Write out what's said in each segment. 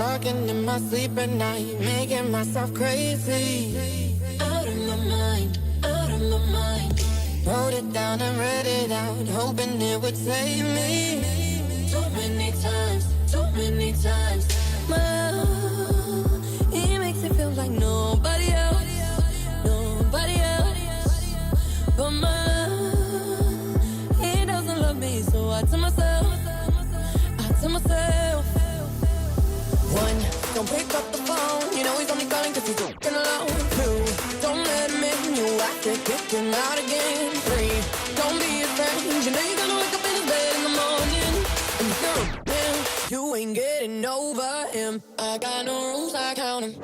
Talking in my sleep at night, making myself crazy. Out of my mind, out of my mind. Wrote it down and read it out, hoping it would save me. Too many times, too many times. My love, he makes it feel like nobody else, nobody else. But my love, he doesn't love me, so I tell myself, one, don't pick up the phone, you know he's only calling cause he's looking alone. Two, don't let him in, you have to kick him out again. Three, don't be his friend, you know you're gonna wake up in his bed in the morning. And four, man, you ain't getting over him. I got no rules, I count him.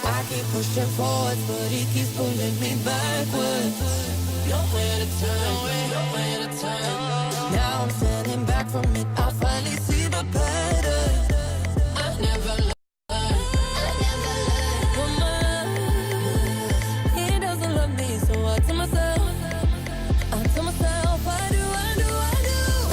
I keep pushing forward, but he keeps pulling me backwards. Nowhere to turn, nowhere to turn. Now I'm standing back from it, I finally see the pattern. I never learned, but he doesn't love me, so I tell myself, I do.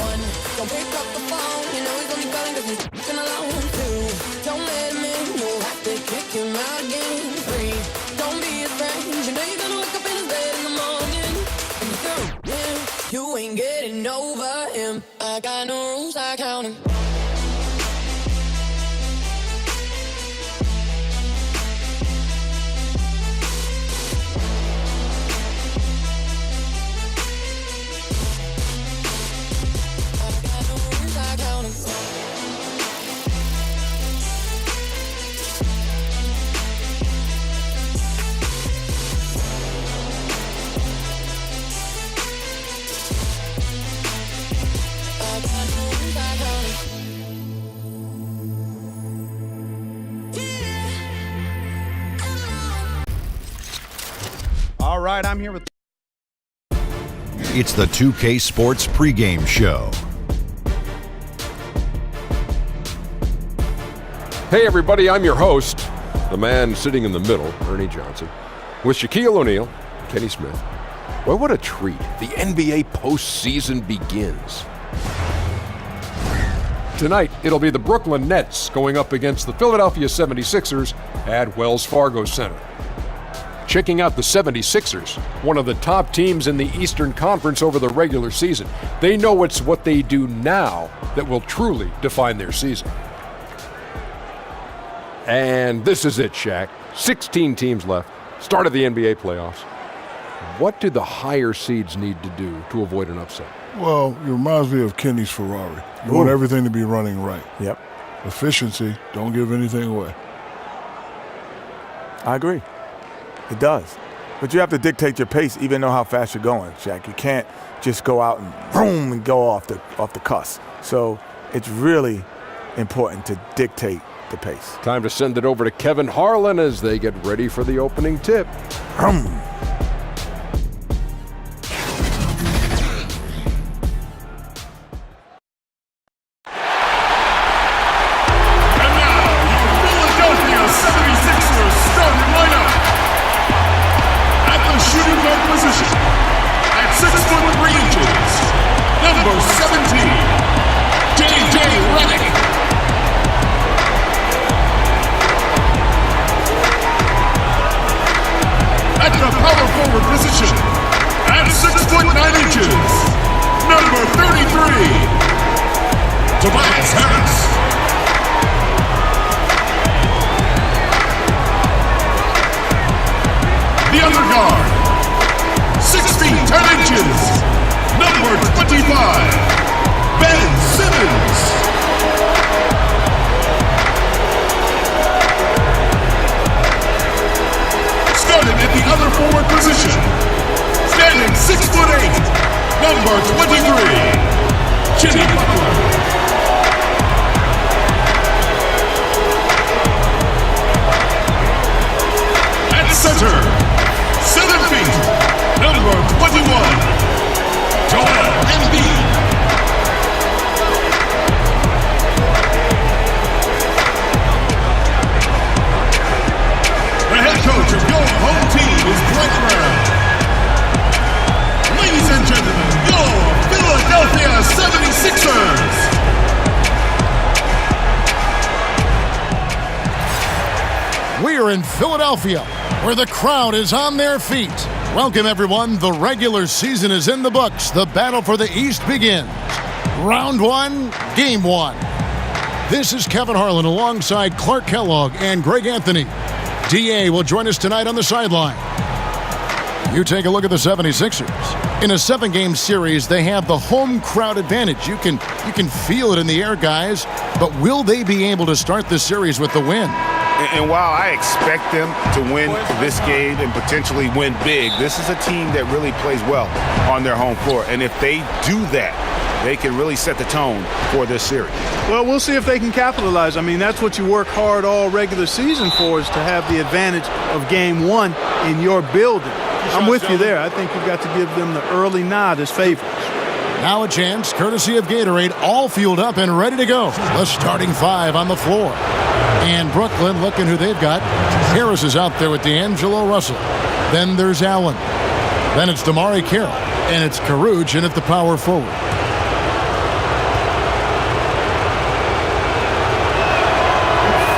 One, don't pick up the phone, you know he's only calling cause he's f***ing alone. Two, don't let him in, you have to kick him out again. Three, don't be his friend, you know you're gonna wake up in his bed in the morning. And four, man, you ain't getting over him. I got no rules, I count him. All right, I'm here with... It's the 2K Sports Pregame Show. Hey, everybody, I'm your host, the man sitting in the middle, Ernie Johnson, with Shaquille O'Neal, Kenny Smith. Well, what a treat. The NBA postseason begins. Tonight, it'll be the Brooklyn Nets going up against the Philadelphia 76ers at Wells Fargo Center. Checking out the 76ers, one of the top teams in the Eastern Conference over the regular season. They know it's what they do now that will truly define their season. And this is it, Shaq. 16 teams left. Start of the NBA playoffs. What do the higher seeds need to do to avoid an upset? Well, it reminds me of Kenny's Ferrari. You want everything to be running right. Yep. Efficiency, don't give anything away. I agree. It does. But you have to dictate your pace even though how fast you're going, Shaq. You can't just go out and boom and go off the cuss. So it's really important to dictate the pace. Time to send it over to Kevin Harlan as they get ready for the opening tip. At the number 23, Jimmy Butler. At center, 7 feet, number 21, Joel Embiid. The head coach of your home team is Brett Brown. Ladies and gentlemen, your Philadelphia 76ers. We are in Philadelphia, where the crowd is on their feet. Welcome, everyone. The regular season is in the books. The battle for the East begins. Round 1, Game 1. This is Kevin Harlan alongside Clark Kellogg and Greg Anthony. DA will join us tonight on the sideline. You take a look at the 76ers. In a 7-game series, they have the home crowd advantage. You can feel it in the air, guys. But will they be able to start this series with the win? And while I expect them to win this game and potentially win big, this is a team that really plays well on their home floor. And if they do that, they can really set the tone for this series. Well, we'll see if they can capitalize. I mean, that's what you work hard all regular season for, is to have the advantage of Game 1 in your building. I'm with you there. I think you've got to give them the early nod as favorites. Now a chance, courtesy of Gatorade, all fueled up and ready to go. The starting 5 on the floor. And Brooklyn, looking who they've got. Harris is out there with D'Angelo Russell. Then there's Allen. Then it's Damari Carroll. And it's Caruge in at the power forward.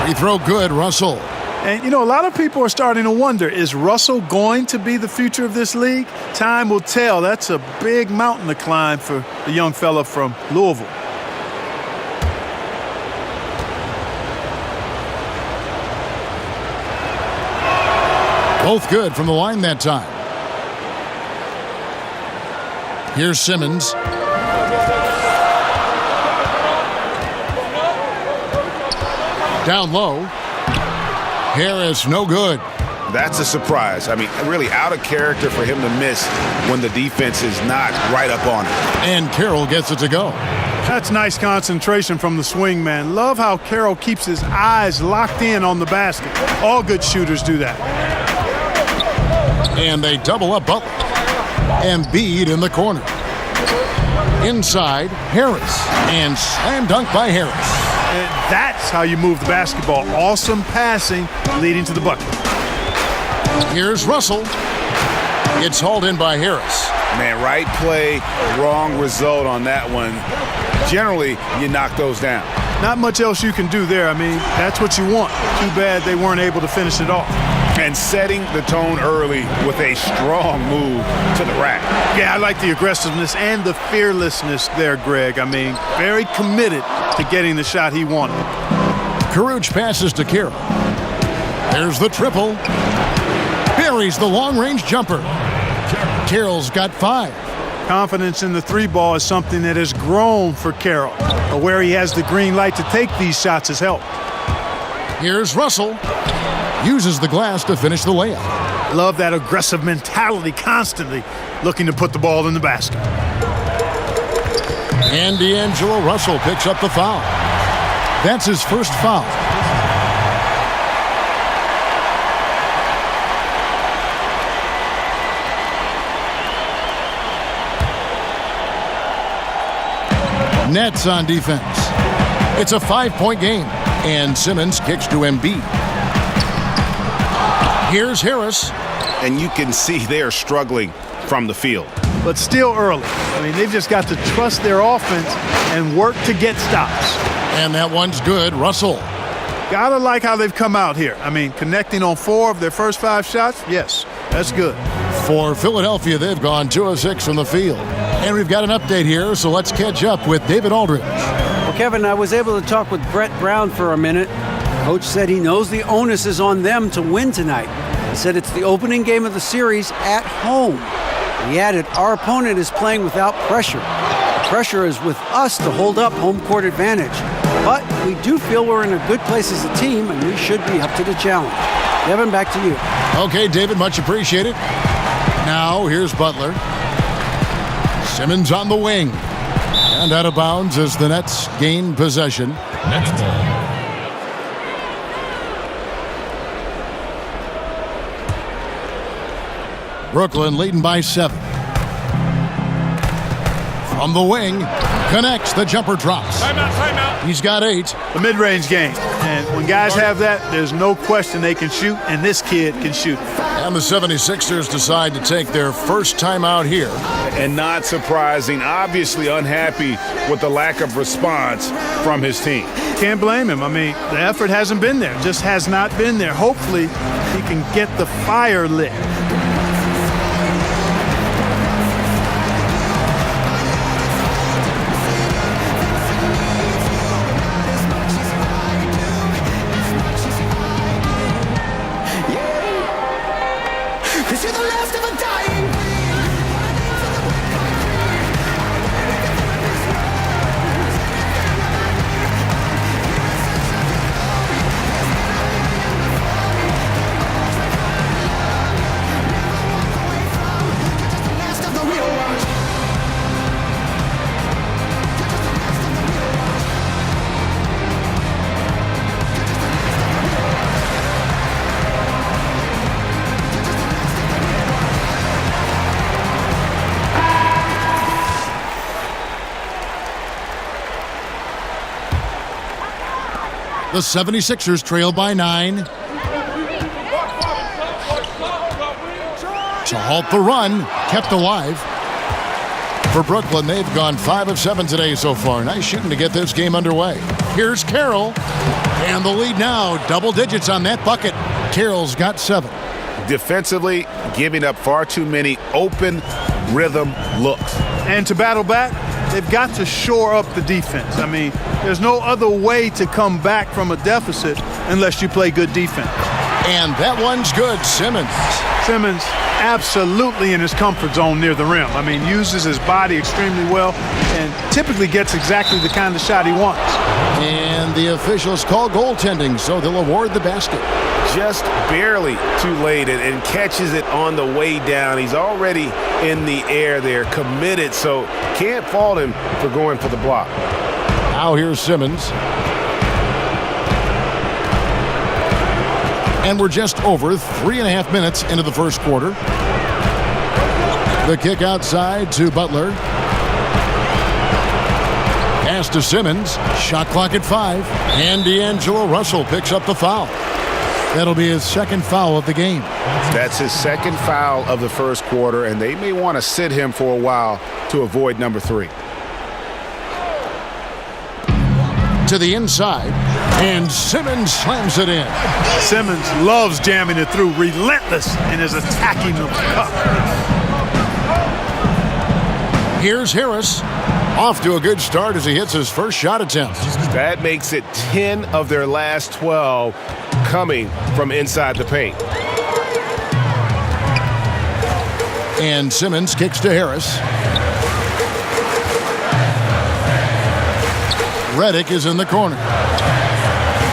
Free throw good, Russell. And, you know, a lot of people are starting to wonder, is Russell going to be the future of this league? Time will tell. That's a big mountain to climb for the young fella from Louisville. Both good from the line that time. Here's Simmons. Down low. Harris, no good. That's a surprise. I mean, really out of character for him to miss when the defense is not right up on him. And Carroll gets it to go. That's nice concentration from the swing man. Love how Carroll keeps his eyes locked in on the basket. All good shooters do that. And they double up Butler. Embiid in the corner. Inside, Harris. And slam dunk by Harris. And that's how you move the basketball. Awesome passing leading to the bucket. Here's Russell. It's hauled in by Harris. Man, right play, wrong result on that one. Generally, you knock those down. Not much else you can do there. I mean, that's what you want. Too bad they weren't able to finish it off. And setting the tone early with a strong move to the rack. Yeah, I like the aggressiveness and the fearlessness there, Greg. I mean, very committed to getting the shot he wanted. Caruge passes to Carroll. There's the triple. Buries the long-range jumper. Carroll's got 5. Confidence in the 3-ball is something that has grown for Carroll. But where he has the green light to take these shots has helped. Here's Russell. Uses the glass to finish the layup. Love that aggressive mentality, constantly looking to put the ball in the basket. And D'Angelo Russell picks up the foul. That's his first foul. Nets on defense. It's a 5-point game. And Simmons kicks to Embiid. Here's Harris. And you can see they are struggling from the field. But still early. I mean, they've just got to trust their offense and work to get stops. And that one's good. Russell. Gotta like how they've come out here. I mean, connecting on 4 of their first 5 shots, yes, that's good. For Philadelphia, they've gone 2 of 6 from the field. And we've got an update here, so let's catch up with David Aldridge. Well, Kevin, I was able to talk with Brett Brown for a minute. Coach said he knows the onus is on them to win tonight. He said it's the opening game of the series at home. He added, our opponent is playing without pressure. The pressure is with us to hold up home court advantage. But we do feel we're in a good place as a team, and we should be up to the challenge. Kevin, back to you. Okay, David, much appreciated. Now, here's Butler. Simmons on the wing. And out of bounds as the Nets gain possession. Nets ball. Brooklyn leading by 7. From the wing, connects, the jumper drops. Timeout. He's got 8. The mid-range game. And when guys have that, there's no question they can shoot, and this kid can shoot. And the 76ers decide to take their first time out here. And not surprising, obviously unhappy with the lack of response from his team. Can't blame him. I mean, the effort hasn't been there, just has not been there. Hopefully, he can get the fire lit. The 76ers trail by 9. To halt the run, kept alive. For Brooklyn, they've gone 5 of 7 today so far. Nice shooting to get this game underway. Here's Carroll. And the lead now, double digits on that bucket. Carroll's got 7. Defensively, giving up far too many open rhythm looks. And to battle back, they've got to shore up the defense. I mean, there's no other way to come back from a deficit unless you play good defense. And that one's good. Simmons Absolutely in his comfort zone near the rim. I mean, uses his body extremely well and typically gets exactly the kind of shot he wants. And the officials call goaltending, so they'll award the basket. Just barely too late and catches it on the way down. He's already in the air there, committed, so can't fault him for going for the block. Now here's Simmons. And we're just over 3.5 minutes into the first quarter. The kick outside to Butler. Pass to Simmons. Shot clock at 5. And D'Angelo Russell picks up the foul. That'll be his second foul of the game. That's his second foul of the first quarter, and they may want to sit him for a while to avoid number 3. To the inside, and Simmons slams it in. Simmons loves jamming it through, relentless in his attacking of the cup. Here's Harris, off to a good start as he hits his first shot attempt. That makes it 10 of their last 12 coming from inside the paint. And Simmons kicks to Harris. Redick is in the corner.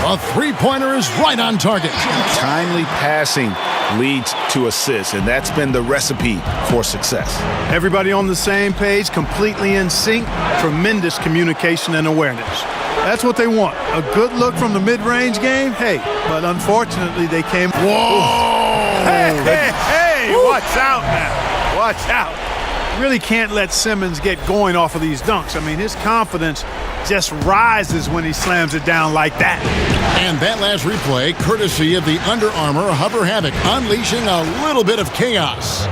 A three-pointer is right on target. Timely passing leads to assists, and that's been the recipe for success. Everybody on the same page, completely in sync, tremendous communication and awareness. That's what they want. A good look from the mid-range game, hey, but unfortunately they came. Whoa! Hey, watch out now. Watch out. Really can't let Simmons get going off of these dunks. I mean, his confidence just rises when he slams it down like that. And that last replay, courtesy of the Under Armour Hover Havoc, unleashing a little bit of chaos.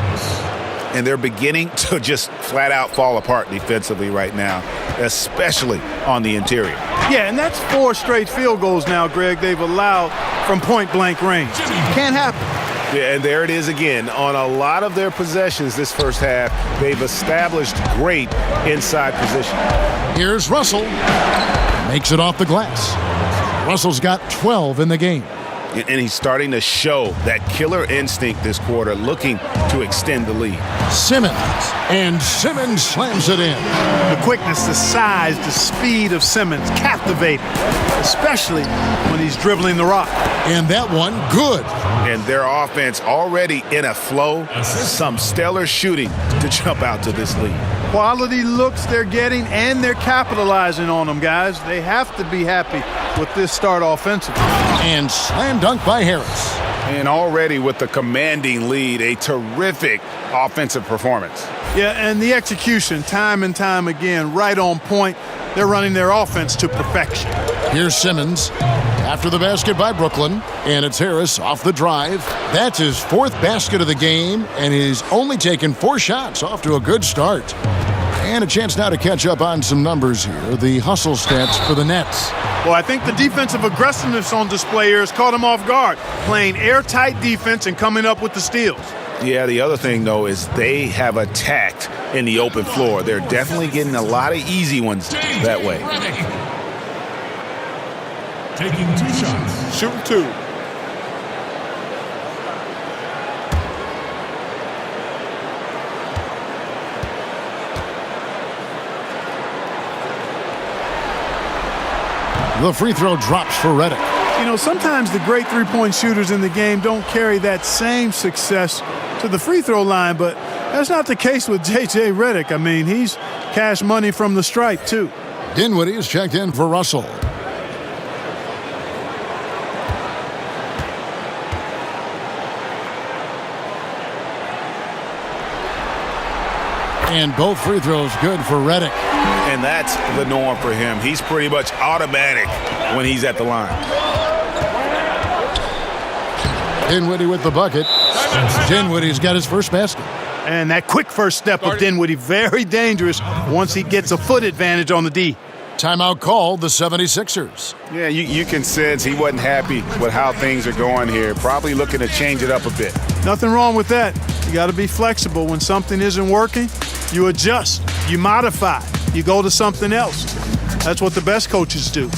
And they're beginning to just flat out fall apart defensively right now, especially on the interior. Yeah, and that's 4 straight field goals now, Greg, they've allowed from point-blank range. Can't happen. Yeah, and there it is again. On a lot of their possessions this first half, they've established great inside position. Here's Russell. Makes it off the glass. Russell's got 12 in the game. And he's starting to show that killer instinct this quarter, looking to extend the lead. Simmons. And Simmons slams it in. The quickness, the size, the speed of Simmons captivating, especially when he's dribbling the rock. And that one, good. And their offense already in a flow. Some stellar shooting to jump out to this lead. Quality looks they're getting, and they're capitalizing on them, guys. They have to be happy with this start offensively. And slam dunk by Harris. And already with the commanding lead, a terrific offensive performance. Yeah, and the execution, time and time again, right on point. They're running their offense to perfection. Here's Simmons after the basket by Brooklyn, and it's Harris off the drive. That's his 4th basket of the game, and he's only taken 4 shots, off to a good start. And a chance now to catch up on some numbers here. The hustle stats for the Nets. Well, I think the defensive aggressiveness on display here has caught them off guard, playing airtight defense and coming up with the steals. Yeah, the other thing, though, is they have attacked in the open floor. They're definitely getting a lot of easy ones that way. Taking 2 shots. Shooting 2. The free throw drops for Redick. You know, sometimes the great three-point shooters in the game don't carry that same success to the free throw line, but that's not the case with J.J. Redick. I mean, he's cash money from the stripe, too. Dinwiddie is checked in for Russell. And both free throws good for Redick. And that's the norm for him. He's pretty much automatic when he's at the line. Dinwiddie with the bucket. Dinwiddie's got his first basket. And that quick first step of Dinwiddie, very dangerous once he gets a foot advantage on the D. Timeout called, the 76ers. Yeah, you can sense he wasn't happy with how things are going here. Probably looking to change it up a bit. Nothing wrong with that. You got to be flexible. When something isn't working, you adjust, you modify, you go to something else. That's what the best coaches do.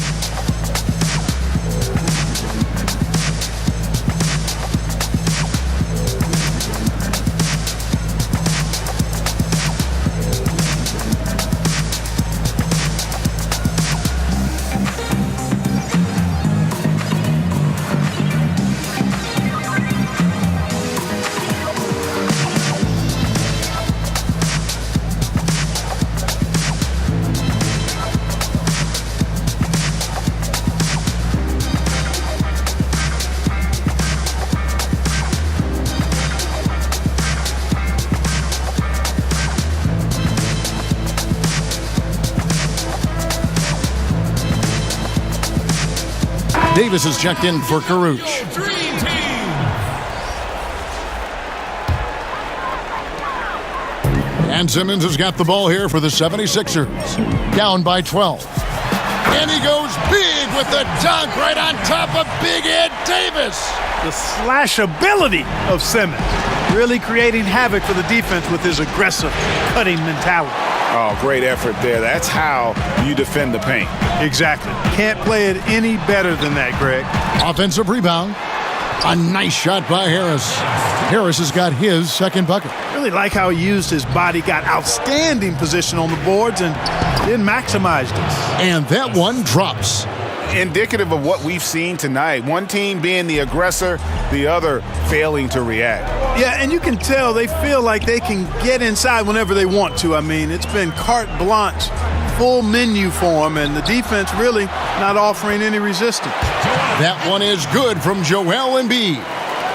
Davis is checked in for Caruch. And Simmons has got the ball here for the 76ers. Down by 12. And he goes big with the dunk right on top of Big Ed Davis. The slash ability of Simmons, really creating havoc for the defense with his aggressive cutting mentality. Oh, great effort there. That's how you defend the paint. Exactly. Can't play it any better than that, Greg. Offensive rebound. A nice shot by Harris. Harris has got his second bucket. Really like how he used his body, got outstanding position on the boards, and didn't maximize this. And that one drops. Indicative of what we've seen tonight. One team being the aggressor, the other failing to react. Yeah, and you can tell they feel like they can get inside whenever they want to. I mean, it's been carte blanche, full menu for them, and the defense really not offering any resistance. That one is good from Joel Embiid.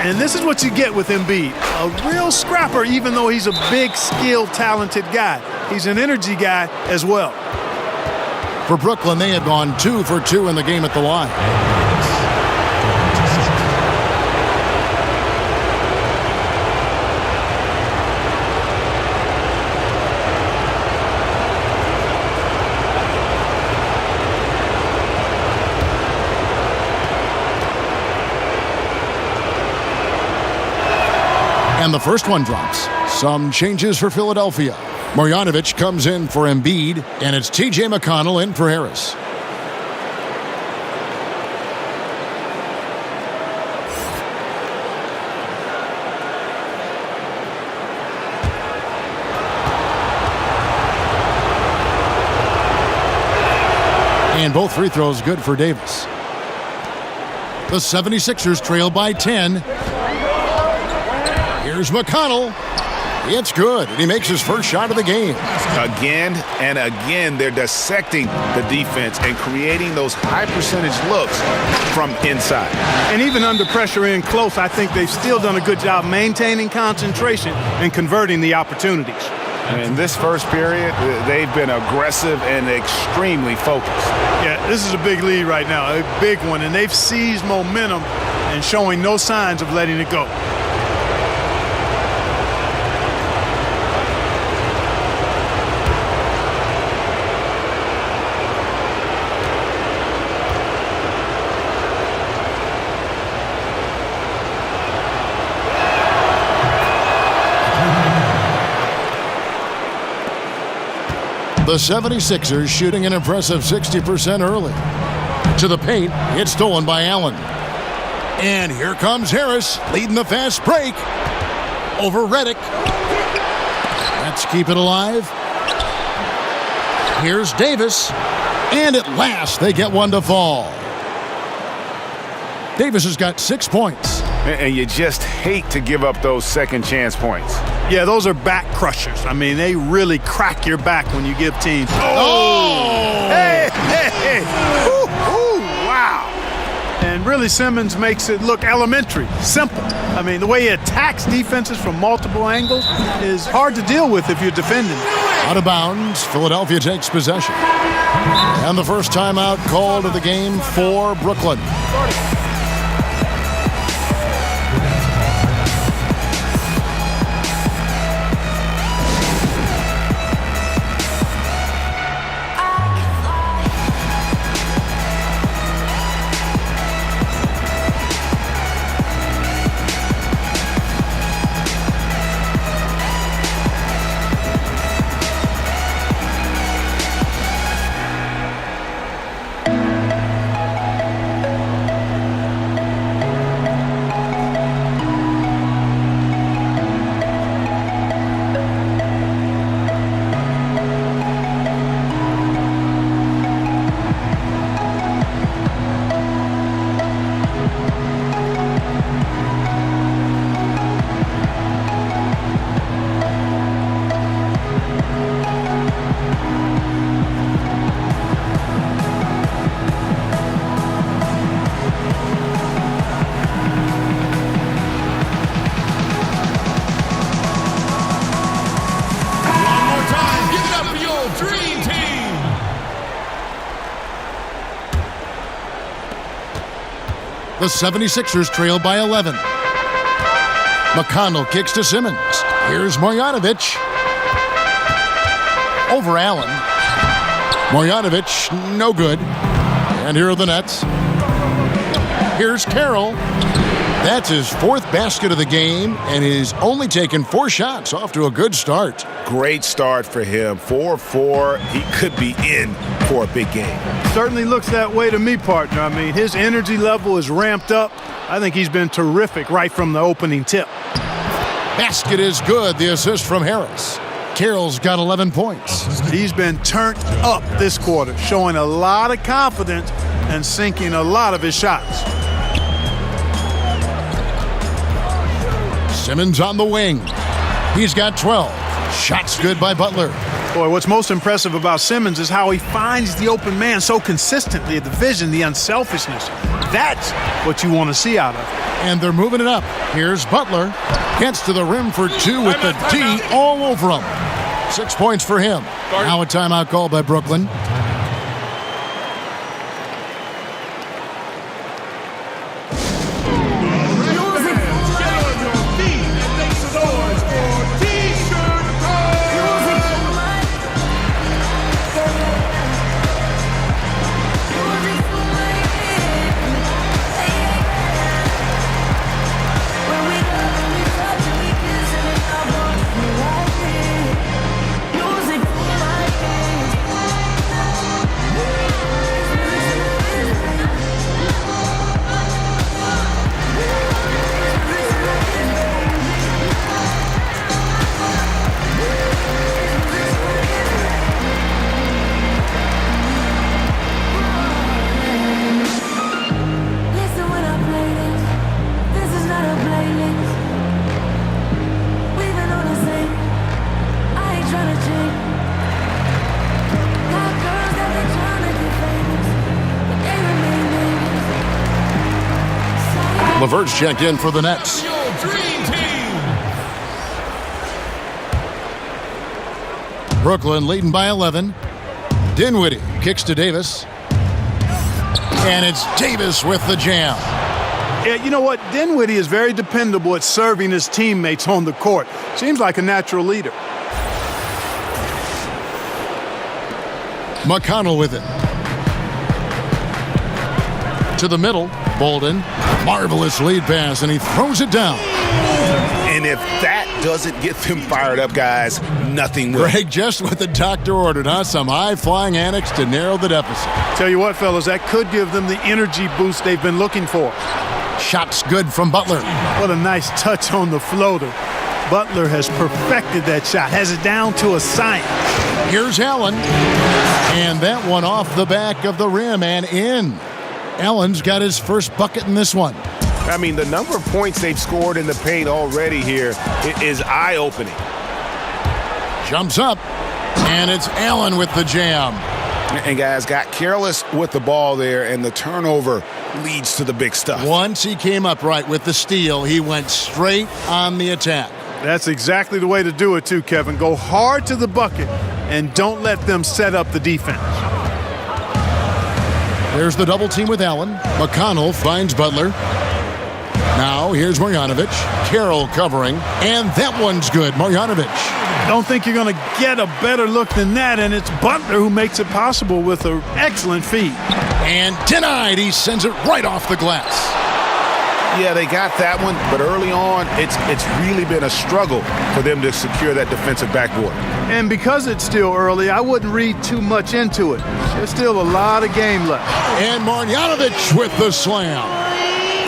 And this is what you get with Embiid. A real scrapper, even though he's a big, skilled, talented guy. He's an energy guy as well. For Brooklyn, they had gone 2 for 2 in the game at the line. And the first one drops. Some changes for Philadelphia. Marjanovic comes in for Embiid, and it's T.J. McConnell in for Harris. And both free throws good for Davis. The 76ers trail by 10. Here's McConnell. It's good, and he makes his first shot of the game. Again and again, they're dissecting the defense and creating those high-percentage looks from inside. And even under pressure in close, I think they've still done a good job maintaining concentration and converting the opportunities. In this first period, they've been aggressive and extremely focused. Yeah, this is a big lead right now, a big one, and they've seized momentum and showing no signs of letting it go. The 76ers shooting an impressive 60% early. To the paint, it's stolen by Allen. And here comes Harris, leading the fast break over Redick. Let's keep it alive. Here's Davis. And at last, they get one to fall. Davis has got 6 points. And you just hate to give up those second chance points. Yeah, those are back crushers. I mean, they really crack your back when you give teams. Oh! Hey, hey, hey. Ooh, ooh, wow. And really, Simmons makes it look elementary, simple. I mean, the way he attacks defenses from multiple angles is hard to deal with if you're defending. Out of bounds, Philadelphia takes possession. And the first timeout called of the game for Brooklyn. The 76ers trail by 11. McConnell kicks to Simmons. Here's Marjanovic. Over Allen. Marjanovic, no good. And here are the Nets. Here's Carroll. That's his fourth basket of the game, and he's only taken 4 shots. Off to a good start. Great start for him. 4-4. He could be in for a big game. Certainly looks that way to me, partner. I mean, his energy level is ramped up. I think he's been terrific right from the opening tip. Basket is good. The assist from Harris. Carroll's got 11 points. He's been turned up this quarter, showing a lot of confidence and sinking a lot of his shots. Simmons on the wing. He's got 12. Shots good by Butler. Boy, what's most impressive about Simmons is how he finds the open man so consistently, the vision, the unselfishness. That's what you want to see out of him. And they're moving it up. Here's Butler. Gets to the rim for 2 with the D all over him. 6 points for him. Now a timeout call by Brooklyn. Levert's checked in for the Nets. Brooklyn leading by 11. Dinwiddie kicks to Davis. And it's Davis with the jam. Yeah, you know what? Dinwiddie is very dependable at serving his teammates on the court. Seems like a natural leader. McConnell with it. To the middle. Bolden. Marvelous lead pass, and he throws it down. And if that doesn't get them fired up, guys, nothing will. Greg, just what the doctor ordered, huh? Some high-flying annex to narrow the deficit. Tell you what, fellas, that could give them the energy boost they've been looking for. Shot's good from Butler. What a nice touch on the floater. Butler has perfected that shot, has it down to a science. Here's Allen. And that one off the back of the rim and in. Allen's got his first bucket in this one. I mean, the number of points they've scored in the paint already here is eye-opening. Jumps up, and it's Allen with the jam. And guys got careless with the ball there, and the turnover leads to the big stuff. Once he came up right with the steal, he went straight on the attack. That's exactly the way to do it too, Kevin. Go hard to the bucket and don't let them set up the defense. There's the double team with Allen. McConnell finds Butler. Now here's Marjanovic. Carroll covering, and that one's good. Marjanovic. Don't think you're going to get a better look than that, and it's Butler who makes it possible with an excellent feed. And denied. He sends it right off the glass. Yeah, they got that one, but early on, it's really been a struggle for them to secure that defensive backboard. And because it's still early, I wouldn't read too much into it. There's still a lot of game left. And Marjanovic with the slam.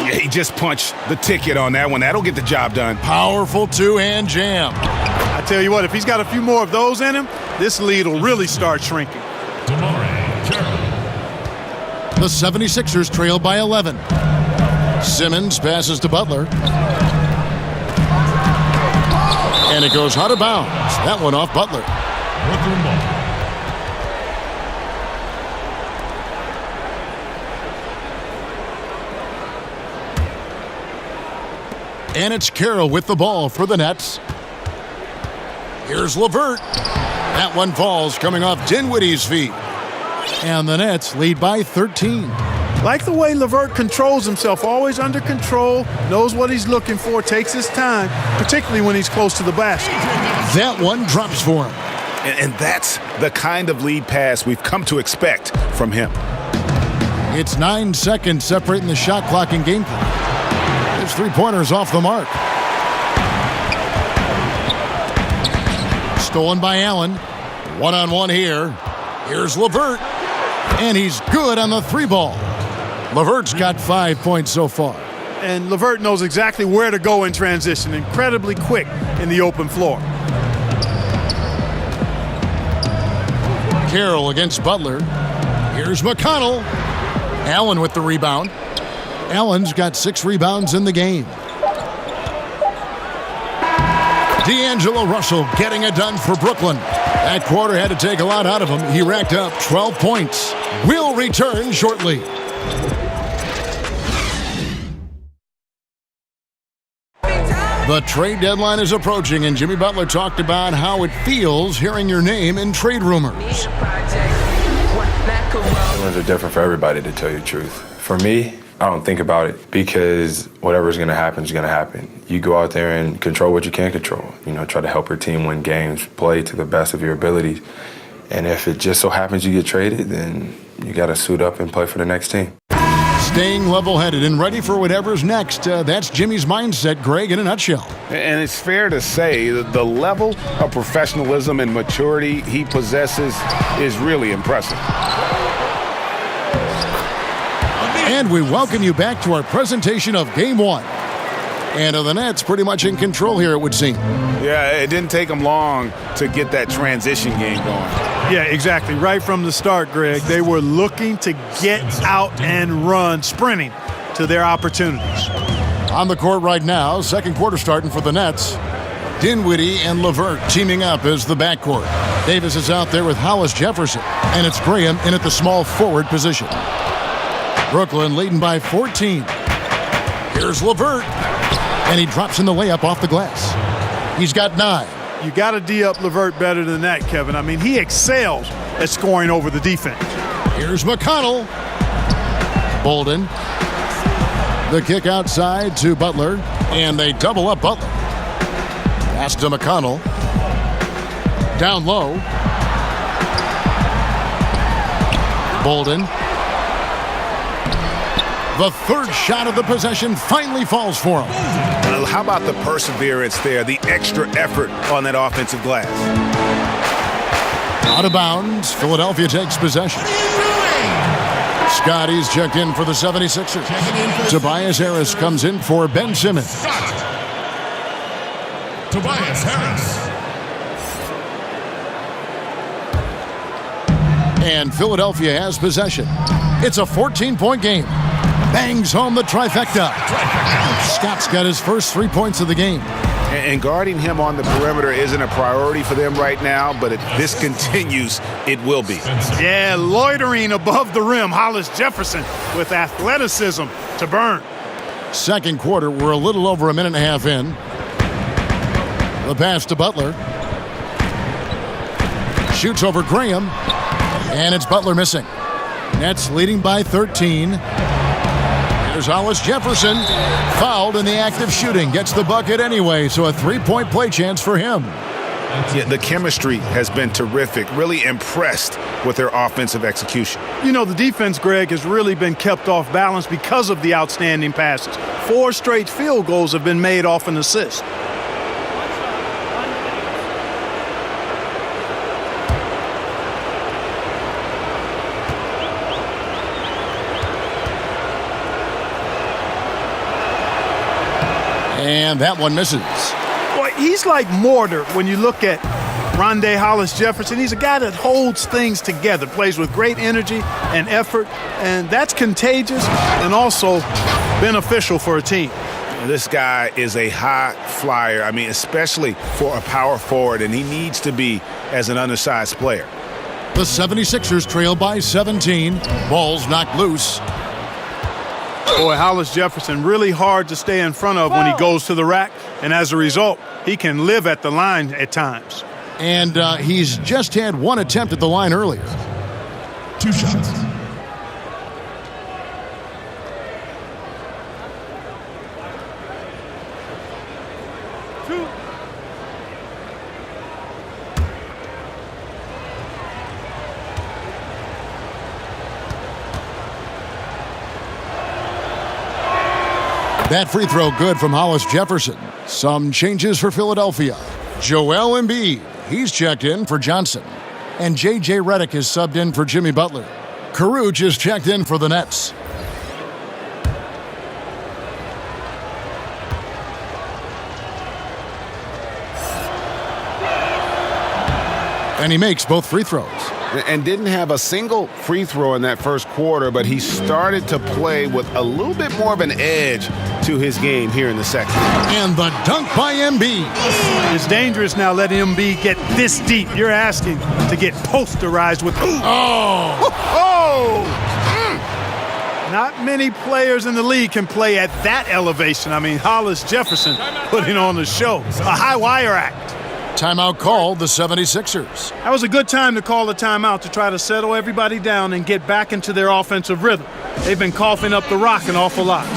Yeah, he just punched the ticket on that one. That'll get the job done. Powerful two-hand jam. I tell you what, if he's got a few more of those in him, this lead will really start shrinking. The 76ers trail by 11. Simmons passes to Butler. And it goes out of bounds. That one off Butler. And it's Carroll with the ball for the Nets. Here's LeVert. That one falls coming off Dinwiddie's feet. And the Nets lead by 13. Like the way LeVert controls himself, always under control, knows what he's looking for, takes his time, particularly when he's close to the basket. That one drops for him. And that's the kind of lead pass we've come to expect from him. It's 9 seconds separating the shot clock and game clock. His three-pointers off the mark. Stolen by Allen. One-on-one here. Here's LeVert. And he's good on the three ball. LeVert's got 5 points so far. And LeVert knows exactly where to go in transition. Incredibly quick in the open floor. Carroll against Butler. Here's McConnell. Allen with the rebound. Allen's got 6 rebounds in the game. D'Angelo Russell getting it done for Brooklyn. That quarter had to take a lot out of him. He racked up 12 points. We'll return shortly. The trade deadline is approaching, and Jimmy Butler talked about how it feels hearing your name in trade rumors. Feelings are different for everybody, to tell you the truth. For me, I don't think about it because whatever's going to happen is going to happen. You go out there and control what you can control. You know, try to help your team win games, play to the best of your abilities. And if it just so happens you get traded, then you got to suit up and play for the next team. Staying level-headed and ready for whatever's next. That's Jimmy's mindset, Greg, in a nutshell. And it's fair to say that the level of professionalism and maturity he possesses is really impressive. And we welcome you back to our presentation of Game 1. And the Nets pretty much in control here, it would seem. Yeah, it didn't take them long to get that transition game going. Yeah, exactly. Right from the start, Greg, they were looking to get out and run, sprinting to their opportunities. On the court right now, second quarter starting for the Nets. Dinwiddie and LeVert teaming up as the backcourt. Davis is out there with Hollis Jefferson, and it's Graham in at the small forward position. Brooklyn leading by 14. Here's LeVert. And he drops in the layup off the glass. He's got 9. You got to D up LeVert better than that, Kevin. I mean, he excels at scoring over the defense. Here's McConnell. Bolden. The kick outside to Butler. And they double up Butler. Pass to McConnell. Down low. Bolden. The third shot of the possession finally falls for him. How about the perseverance there, the extra effort on that offensive glass? Out of bounds, Philadelphia takes possession. Scotty's checked in for the 76ers. Tobias Harris comes in for Ben Simmons. Tobias Harris. And Philadelphia has possession. It's a 14-point game. Bangs home the trifecta. Scott's got his first 3 points of the game. And guarding him on the perimeter isn't a priority for them right now, but if this continues, it will be. Yeah, loitering above the rim. Hollis Jefferson with athleticism to burn. Second quarter, we're a little over a minute and a half in. The pass to Butler. Shoots over Graham. And it's Butler missing. Nets leading by 13. Here's Hollis Jefferson. Fouled in the act of shooting. Gets the bucket anyway, so a 3-point play chance for him. Yeah, the chemistry has been terrific. Really impressed with their offensive execution. You know, the defense, Greg, has really been kept off balance because of the outstanding passes. 4 straight field goals have been made off an assist. And that one misses. Boy, he's like mortar when you look at Rondé Hollis Jefferson. He's a guy that holds things together, plays with great energy and effort, and that's contagious and also beneficial for a team. This guy is a high flyer, I mean, especially for a power forward, and he needs to be as an undersized player. The 76ers trail by 17. Ball's knocked loose. Boy, Hollis Jefferson really hard to stay in front of when he goes to the rack, and as a result, he can live at the line at times. And he's just had one attempt at the line earlier. 2 shots. That free throw good from Hollis Jefferson. Some changes for Philadelphia. Joel Embiid, he's checked in for Johnson. And J.J. Redick is subbed in for Jimmy Butler. Caruth is checked in for the Nets. And he makes both free throws. And didn't have a single free throw in that first quarter, but he started to play with a little bit more of an edge to his game here in the second. And the dunk by Embiid. It's dangerous now letting Embiid get this deep. You're asking to get posterized with Not many players in the league can play at that elevation. I mean, Hollis Jefferson putting on the show. A high wire act. Timeout called the 76ers. That was a good time to call a timeout to try to settle everybody down and get back into their offensive rhythm. They've been coughing up the rock an awful lot.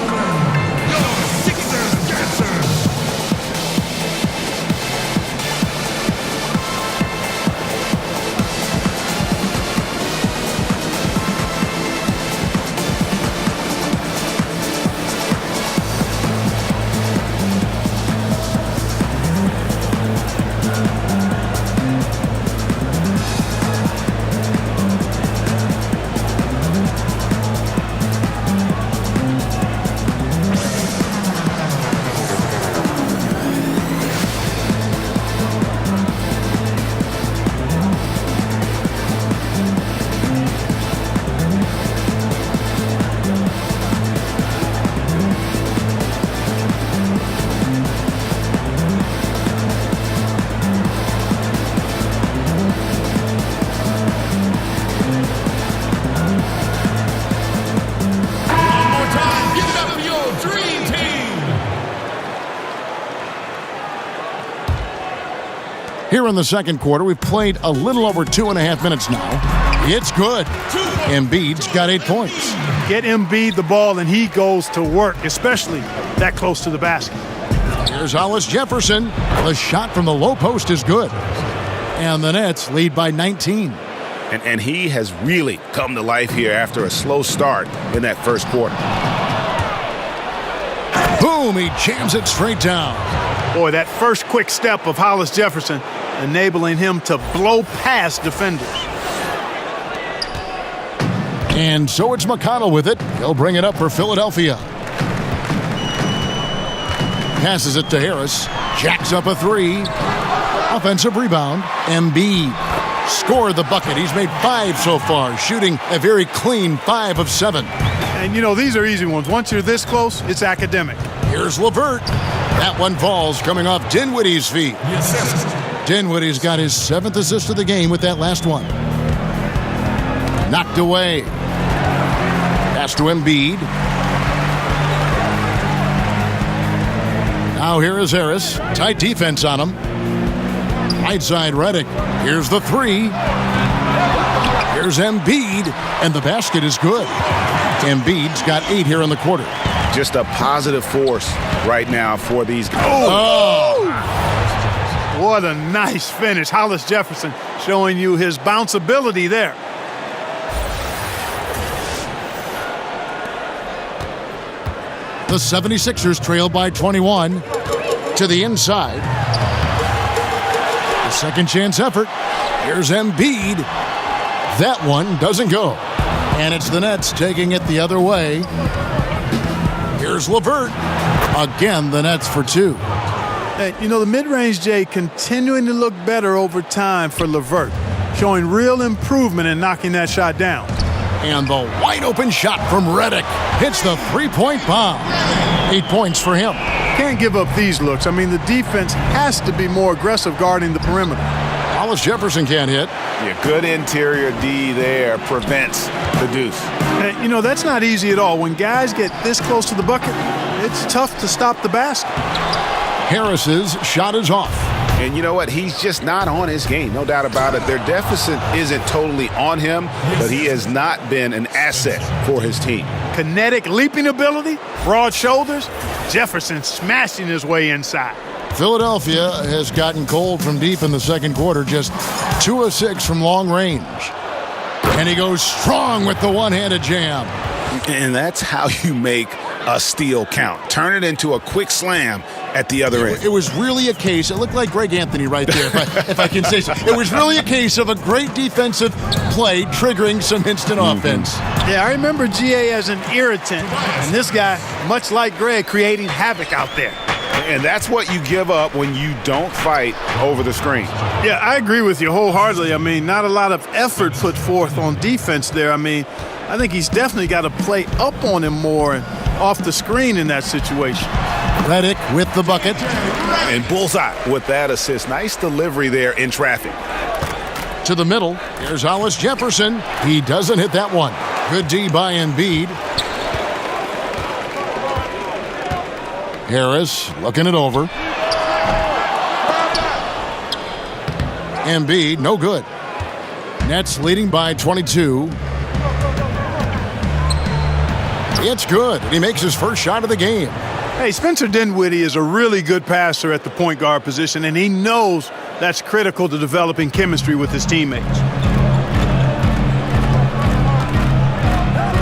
Here in the second quarter, we've played a little over 2.5 minutes now. It's good. Embiid's got 8 points. Get Embiid the ball and he goes to work, especially that close to the basket. Here's Hollis Jefferson. The shot from the low post is good. And the Nets lead by 19. And he has really come to life here after a slow start in that first quarter. Boom, he jams it straight down. Boy, that first quick step of Hollis Jefferson enabling him to blow past defenders. And so it's McConnell with it. He'll bring it up for Philadelphia. Passes it to Harris. Jacks up a 3. Offensive rebound. Embiid scored the bucket. He's made 5 so far, shooting a very clean 5 of 7. And, you know, these are easy ones. Once you're this close, it's academic. Here's LeVert. That one falls coming off Dinwiddie's feet. Dinwiddie's got his 7th assist of the game with that last one. Knocked away. Pass to Embiid. Now here is Harris. Tight defense on him. Right side Redick. Here's the 3. Here's Embiid. And the basket is good. Embiid's got 8 here in the quarter. Just a positive force right now for these guys. Oh! What a nice finish. Hollis Jefferson showing you his bounceability there. The 76ers trail by 21 to the inside. The second chance effort. Here's Embiid. That one doesn't go. And it's the Nets taking it the other way. Here's LeVert. Again, the Nets for 2. Hey, you know, the mid-range, Jay, continuing to look better over time for LeVert, showing real improvement in knocking that shot down. And the wide-open shot from Redick hits the three-point bomb. 8 points for him. Can't give up these looks. I mean, the defense has to be more aggressive guarding the perimeter. Hollis Jefferson can't hit. Yeah, good interior D there prevents the deuce. Hey, you know, that's not easy at all. When guys get this close to the bucket, it's tough to stop the basket. Harris's shot is off. And you know what? He's just not on his game, no doubt about it. Their deficit isn't totally on him, but he has not been an asset for his team. Kinetic leaping ability, broad shoulders, Jefferson smashing his way inside. Philadelphia has gotten cold from deep in the second quarter, just 2 of 6 from long range. And he goes strong with the one-handed jam. And that's how you make a steal count. Turn it into a quick slam at the other end. It was really a case, it looked like Greg Anthony right there, if I can say so. It was really a case of a great defensive play triggering some instant offense. Yeah, I remember GA as an irritant, and this guy, much like Greg, creating havoc out there. And that's what you give up when you don't fight over the screen. Yeah, I agree with you wholeheartedly. I mean, not a lot of effort put forth on defense there. I mean, I think he's definitely got to play up on him more and off the screen in that situation. Redick with the bucket. And bullseye with that assist. Nice delivery there in traffic. To the middle. Here's Hollis Jefferson. He doesn't hit that one. Good D by Embiid. Harris looking it over. Embiid, no good. Nets leading by 22. It's good. He makes his first shot of the game. Hey, Spencer Dinwiddie is a really good passer at the point guard position, and he knows that's critical to developing chemistry with his teammates.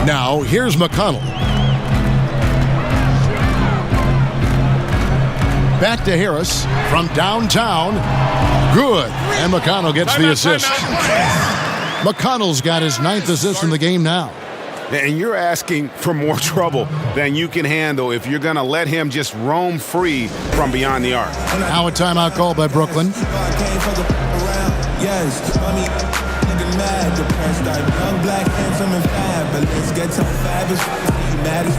Now, here's McConnell. Back to Harris from downtown. Good. And McConnell gets the assist. McConnell's got his 9th assist in the game now. And you're asking for more trouble than you can handle if you're going to let him just roam free from beyond the arc. Now a timeout call by Brooklyn. Yes, mommy looking mad, depressed. I'm young, black, handsome, and fab. But let's get to fabulous. You mad as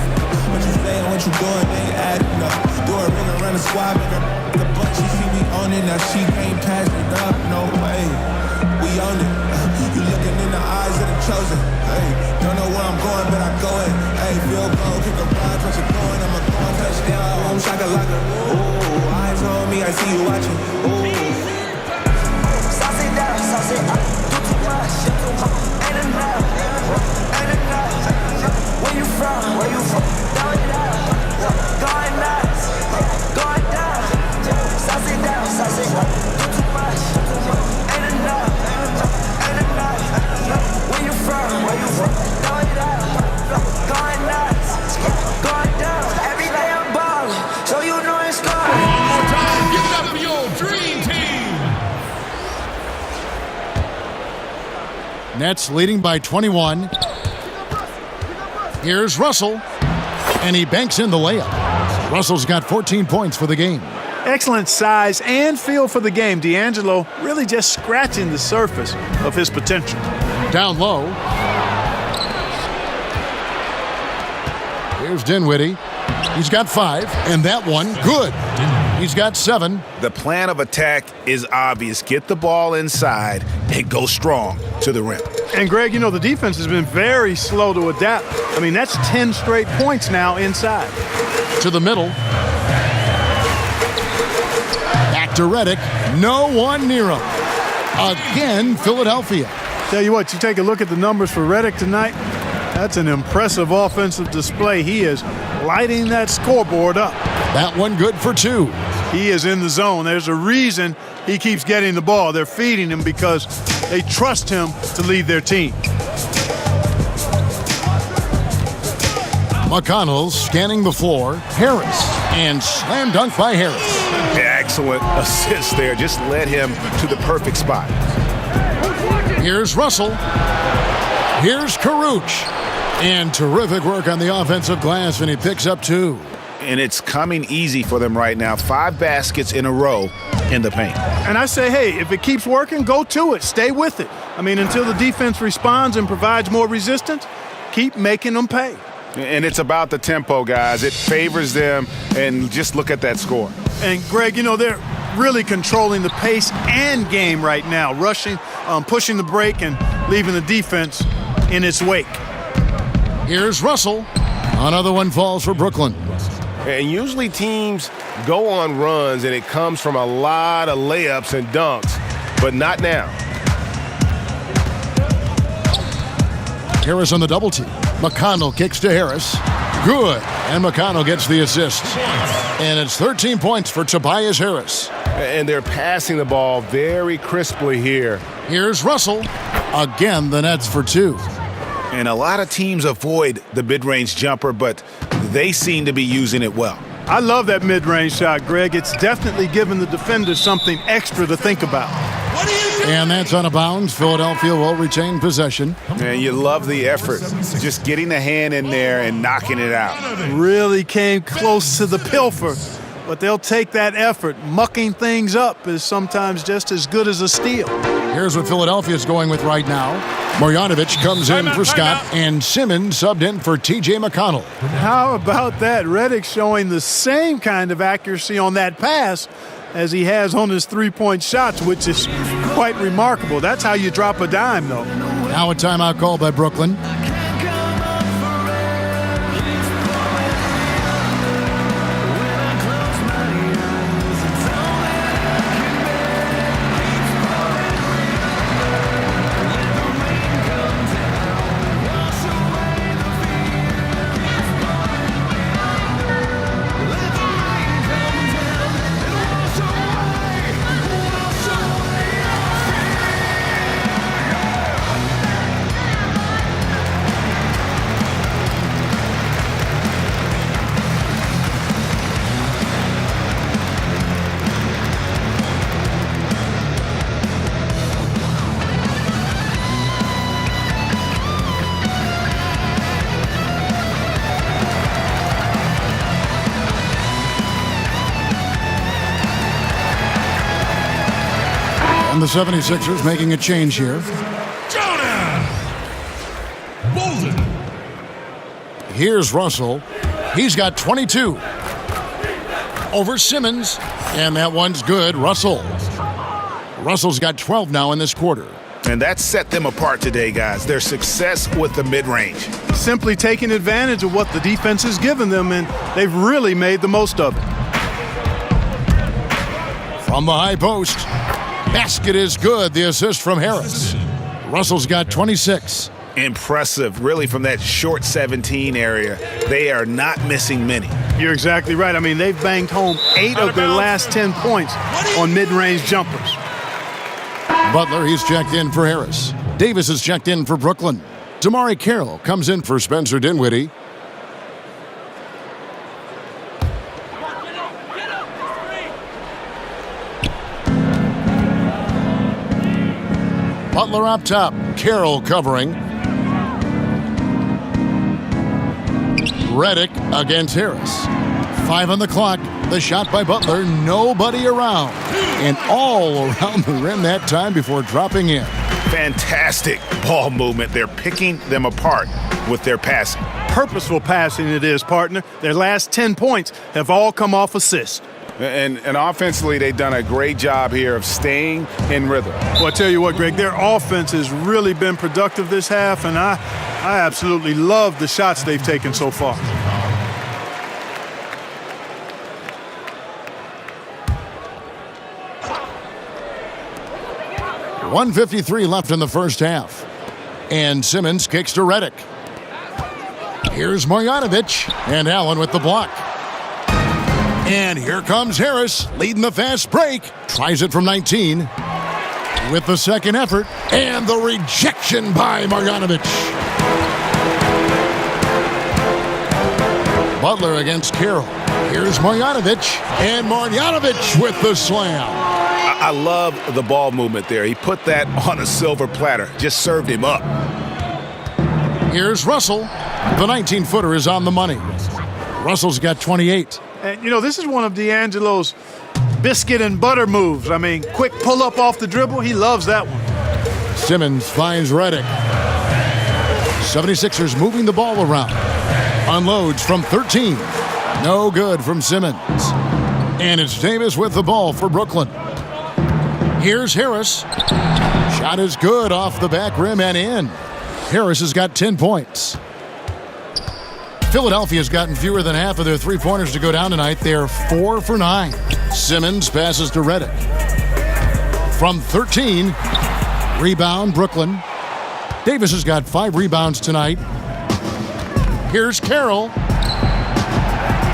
what you saying, what you doing, ain't adding up. Do a ring around the squad, make her the butt. She see me on it, now she can't pass it up. No way, we own it. You looking in the eyes of the chosen. Hey, don't know where I'm going, but I'm going. Hey, feel go, kick a ride, touch a going. I'm a going touchdown. Shaka laka. Ooh, eyes on me, I see you watching. Ooh. Nets leading by 21. Here's Russell, and he banks in the layup. Russell's got 14 points for the game. Excellent size and feel for the game. D'Angelo really just scratching the surface of his potential. Down low. Here's Dinwiddie. He's got 5, and that one, good. He's got 7. The plan of attack is obvious. Get the ball inside and go strong to the rim. And, Greg, the defense has been very slow to adapt. I mean, that's 10 straight points now inside. To the middle. Back to Redick. No one near him. Again, Philadelphia. Tell you what, you take a look at the numbers for Redick tonight. That's an impressive offensive display. He is lighting that scoreboard up. That one good for 2. He is in the zone. There's a reason he keeps getting the ball. They're feeding him because they trust him to lead their team. McConnell scanning the floor. Harris. And slam dunk by Harris. Excellent assist there. Just led him to the perfect spot. Here's Russell. Here's Karuch. And terrific work on the offensive glass, and he picks up 2. And it's coming easy for them right now. 5 baskets in a row in the paint. And I say, hey, if it keeps working, go to it. Stay with it. I mean, until the defense responds and provides more resistance, keep making them pay. And it's about the tempo, guys. It favors them, and just look at that score. And, Greg, they're really controlling the pace and game right now, rushing, pushing the break, and leaving the defense in its wake. Here's Russell. Another one falls for Brooklyn. And usually teams go on runs, and it comes from a lot of layups and dunks, but not now. Harris on the double team. McConnell kicks to Harris. Good. And McConnell gets the assist. And it's 13 points for Tobias Harris. And they're passing the ball very crisply here. Here's Russell. Again, the Nets for 2. And a lot of teams avoid the mid-range jumper, but they seem to be using it well. I love that mid-range shot, Greg. It's definitely given the defenders something extra to think about. And that's out of bounds. Philadelphia will retain possession. And you love the effort. Just getting the hand in there and knocking it out. Really came close to the pilfer, but they'll take that effort. Mucking things up is sometimes just as good as a steal. Here's what Philadelphia's going with right now. Marjanovic comes in for Scott, and Simmons subbed in for T.J. McConnell. How about that? Redick showing the same kind of accuracy on that pass as he has on his three-point shots, which is quite remarkable. That's how you drop a dime, though. Now a timeout call by Brooklyn. And the 76ers making a change here. Jonah Bolden. Here's Russell. He's got 22. Over Simmons. And that one's good. Russell's got 12 now in this quarter. And that set them apart today, guys. Their success with the mid-range. Simply taking advantage of what the defense has given them, and they've really made the most of it. From the high post. Basket is good. The assist from Harris. Russell's got 26. Impressive, really, from that short 17 area. They are not missing many. You're exactly right. I mean, they've banged home 8 of their last 10 points on mid-range jumpers. Butler, he's checked in for Harris. Davis is checked in for Brooklyn. Damari Carroll comes in for Spencer Dinwiddie. Butler up top. Carroll covering. Redick against Harris. 5 on the clock. The shot by Butler. Nobody around. And all around the rim that time before dropping in. Fantastic ball movement. They're picking them apart with their passing. Purposeful passing it is, partner. Their last 10 points have all come off assists. And offensively, they've done a great job here of staying in rhythm. Well, I tell you what, Greg, their offense has really been productive this half, and I absolutely love the shots they've taken so far. .153 left in the first half. And Simmons kicks to Redick. Here's Marjanovic, and Allen with the block. And here comes Harris, leading the fast break. Tries it from 19. With the second effort, and the rejection by Marjanovic. Butler against Carroll. Here's Marjanovic, and Marjanovic with the slam. I love the ball movement there. He put that on a silver platter, just served him up. Here's Russell. The 19-footer is on the money. Russell's got 28. And, you know, this is one of D'Angelo's biscuit and butter moves. I mean, quick pull-up off the dribble. He loves that one. Simmons finds Redick. 76ers moving the ball around. Unloads from 13. No good from Simmons. And it's Davis with the ball for Brooklyn. Here's Harris. Shot is good off the back rim and in. Harris has got 10 points. Philadelphia's gotten fewer than half of their three-pointers to go down tonight. They're 4 for 9. Simmons passes to Redick. From 13, rebound Brooklyn. Davis has got 5 rebounds tonight. Here's Carroll.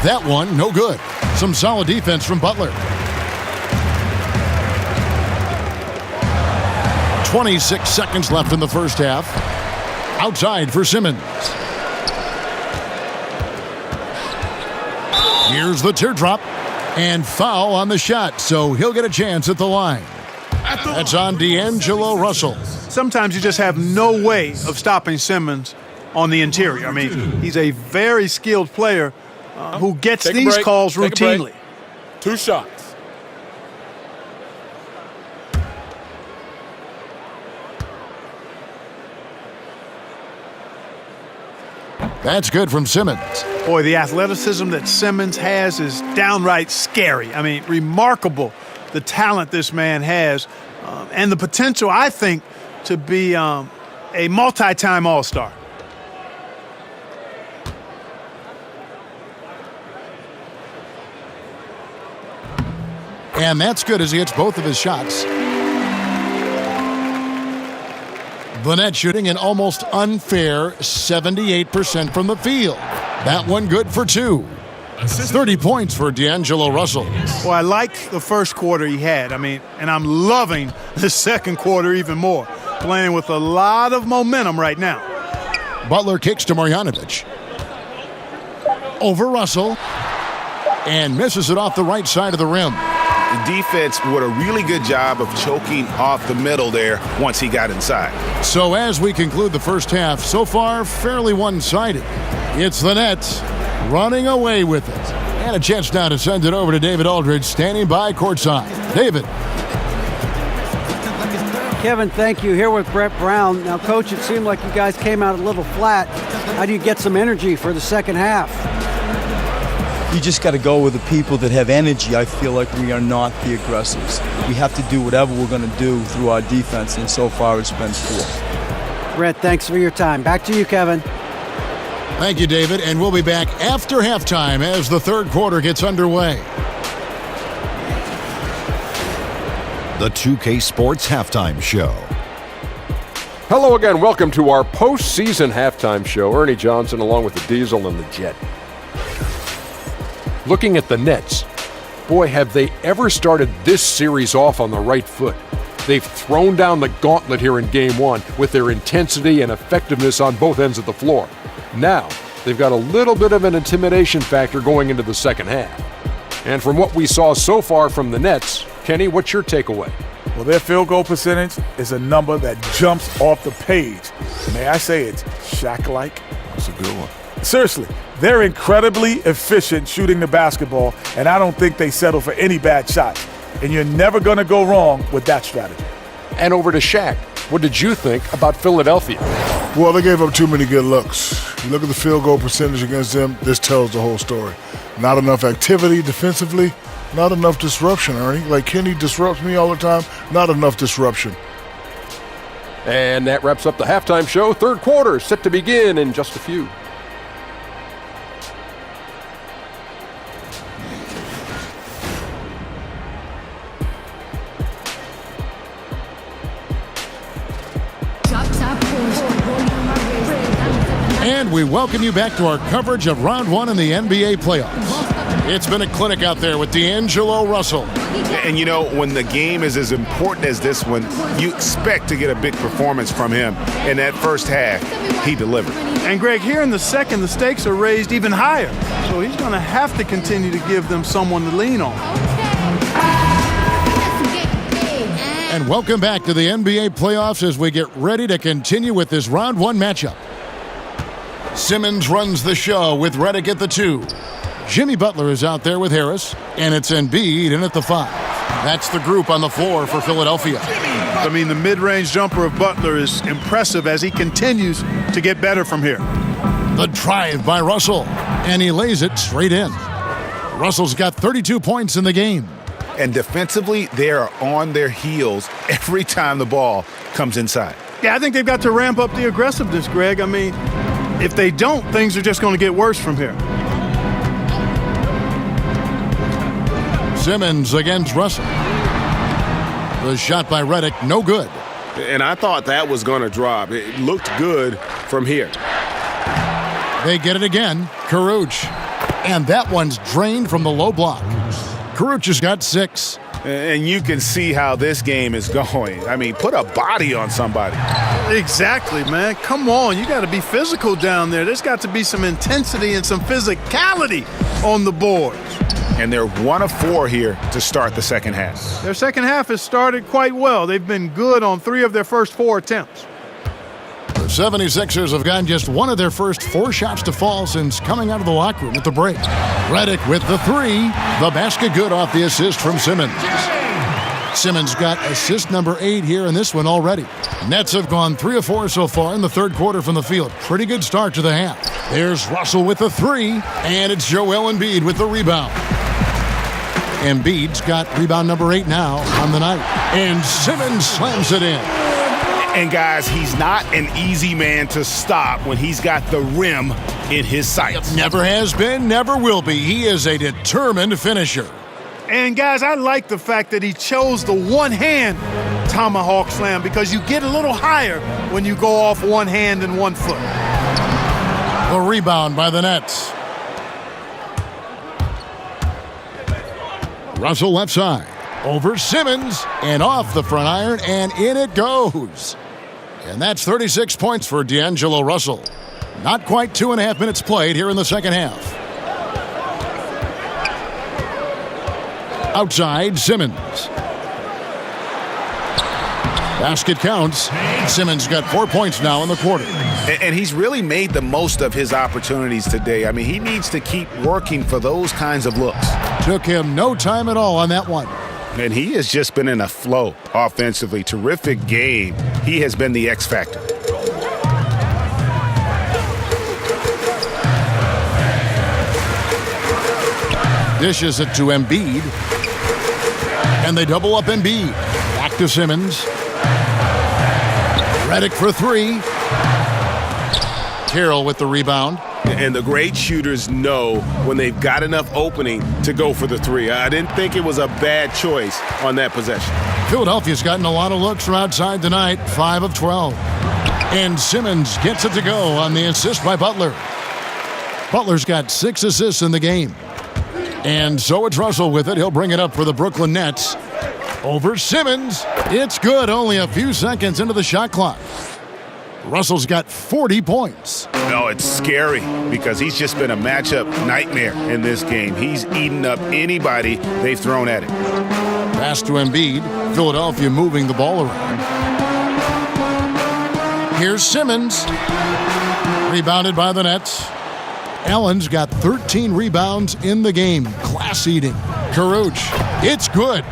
That one, no good. Some solid defense from Butler. 26 seconds left in the first half. Outside for Simmons. Here's the teardrop. And foul on the shot, so he'll get a chance at the line. That's on D'Angelo Russell. Sometimes you just have no way of stopping Simmons on the interior. I mean, he's a very skilled player who gets these calls routinely. 2 shots. That's good from Simmons. Boy, the athleticism that Simmons has is downright scary. I mean, remarkable the talent this man has and the potential, I think, to be a multi-time All-Star. And that's good as he hits both of his shots. The net shooting an almost unfair 78% from the field. That one good for 2. 30 points for D'Angelo Russell. Well, I like the first quarter he had. I mean, and I'm loving the second quarter even more. Playing with a lot of momentum right now. Butler kicks to Marjanovic. Over Russell. And misses it off the right side of the rim. The defense did a really good job of choking off the middle there once he got inside. So as we conclude the first half, so far fairly one-sided. It's the Nets running away with it. And a chance now to send it over to David Aldridge, standing by courtside. David. Kevin, thank you. Here with Brett Brown. Now, Coach, it seemed like you guys came out a little flat. How do you get some energy for the second half? You just got to go with the people that have energy. I feel like we are not the aggressors. We have to do whatever we're going to do through our defense, and so far it's been poor. Brett, thanks for your time. Back to you, Kevin. Thank you, David, and we'll be back after halftime as the third quarter gets underway. The 2K Sports Halftime Show. Hello again. Welcome to our postseason halftime show. Ernie Johnson along with the Diesel and the Jet. Looking at the Nets, boy, have they ever started this series off on the right foot. They've thrown down the gauntlet here in Game 1 with their intensity and effectiveness on both ends of the floor. Now, they've got a little bit of an intimidation factor going into the second half. And from what we saw so far from the Nets, Kenny, what's your takeaway? Well, their field goal percentage is a number that jumps off the page. May I say it's Shaq-like? That's a good one. Seriously, they're incredibly efficient shooting the basketball, and I don't think they settle for any bad shots. And you're never going to go wrong with that strategy. And over to Shaq. What did you think about Philadelphia? Well, they gave up too many good looks. You look at the field goal percentage against them, this tells the whole story. Not enough activity defensively, not enough disruption, Ernie. Like Kenny disrupts me all the time, not enough disruption. And that wraps up the halftime show. Third quarter set to begin in just a few. And we welcome you back to our coverage of Round 1 in the NBA playoffs. It's been a clinic out there with D'Angelo Russell. And you know, when the game is as important as this one, you expect to get a big performance from him. In that first half, he delivered. And Greg, here in the second, the stakes are raised even higher. So he's going to have to continue to give them someone to lean on. And welcome back to the NBA playoffs as we get ready to continue with this Round 1 matchup. Simmons runs the show with Redick at the 2. Jimmy Butler is out there with Harris, and it's Embiid in at the 5. That's the group on the floor for Philadelphia. I mean, the mid-range jumper of Butler is impressive as he continues to get better from here. The drive by Russell, and he lays it straight in. Russell's got 32 points in the game. And defensively, they are on their heels every time the ball comes inside. Yeah, I think they've got to ramp up the aggressiveness, Greg. I mean, if they don't, things are just going to get worse from here. Simmons against Russell. The shot by Redick, no good. And I thought that was going to drop. It looked good from here. They get it again. Caruch. And that one's drained from the low block. Caruch has got 6. And you can see how this game is going. I mean, put a body on somebody. Exactly, man. Come on. You got to be physical down there. There's got to be some intensity and some physicality on the board. And they're 1 of 4 here to start the second half. Their second half has started quite well. They've been good on 3 of their first 4 attempts. The 76ers have gotten just 1 of their first 4 shots to fall since coming out of the locker room at the break. Redick with the 3. The basket good off the assist from Simmons. Simmons got assist number 8 here in this one already. Nets have gone 3 of 4 so far in the third quarter from the field. Pretty good start to the half. There's Russell with the 3, and it's Joel Embiid with the rebound. Embiid's got rebound number 8 now on the night. And Simmons slams it in. And guys, he's not an easy man to stop when he's got the rim in his sights. Never has been, never will be. He is a determined finisher. And guys, I like the fact that he chose the one-hand tomahawk slam because you get a little higher when you go off one hand and 1 foot. The rebound by the Nets. Russell left side. Over Simmons and off the front iron, and in it goes. And that's 36 points for D'Angelo Russell. Not quite 2.5 minutes played here in the second half. Outside, Simmons. Basket counts. Simmons got 4 points now in the quarter. And he's really made the most of his opportunities today. I mean, he needs to keep working for those kinds of looks. Took him no time at all on that one. And he has just been in a flow offensively. Terrific game. He has been the X factor. Dishes it to Embiid. And they double up Embiid. Back to Simmons. Redick for 3. Carroll with the rebound. And the great shooters know when they've got enough opening to go for the 3. I didn't think it was a bad choice on that possession. Philadelphia's gotten a lot of looks from outside tonight, 5 of 12. And Simmons gets it to go on the assist by Butler. Butler's got 6 assists in the game. And so it's Russell with it. He'll bring it up for the Brooklyn Nets. Over Simmons. It's good. Only a few seconds into the shot clock. Russell's got 40 points. No, it's scary because he's just been a matchup nightmare in this game. He's eaten up anybody they've thrown at him. Pass to Embiid. Philadelphia moving the ball around. Here's Simmons. Rebounded by the Nets. Allen's got 13 rebounds in the game. Class eating. Caruch. It's good.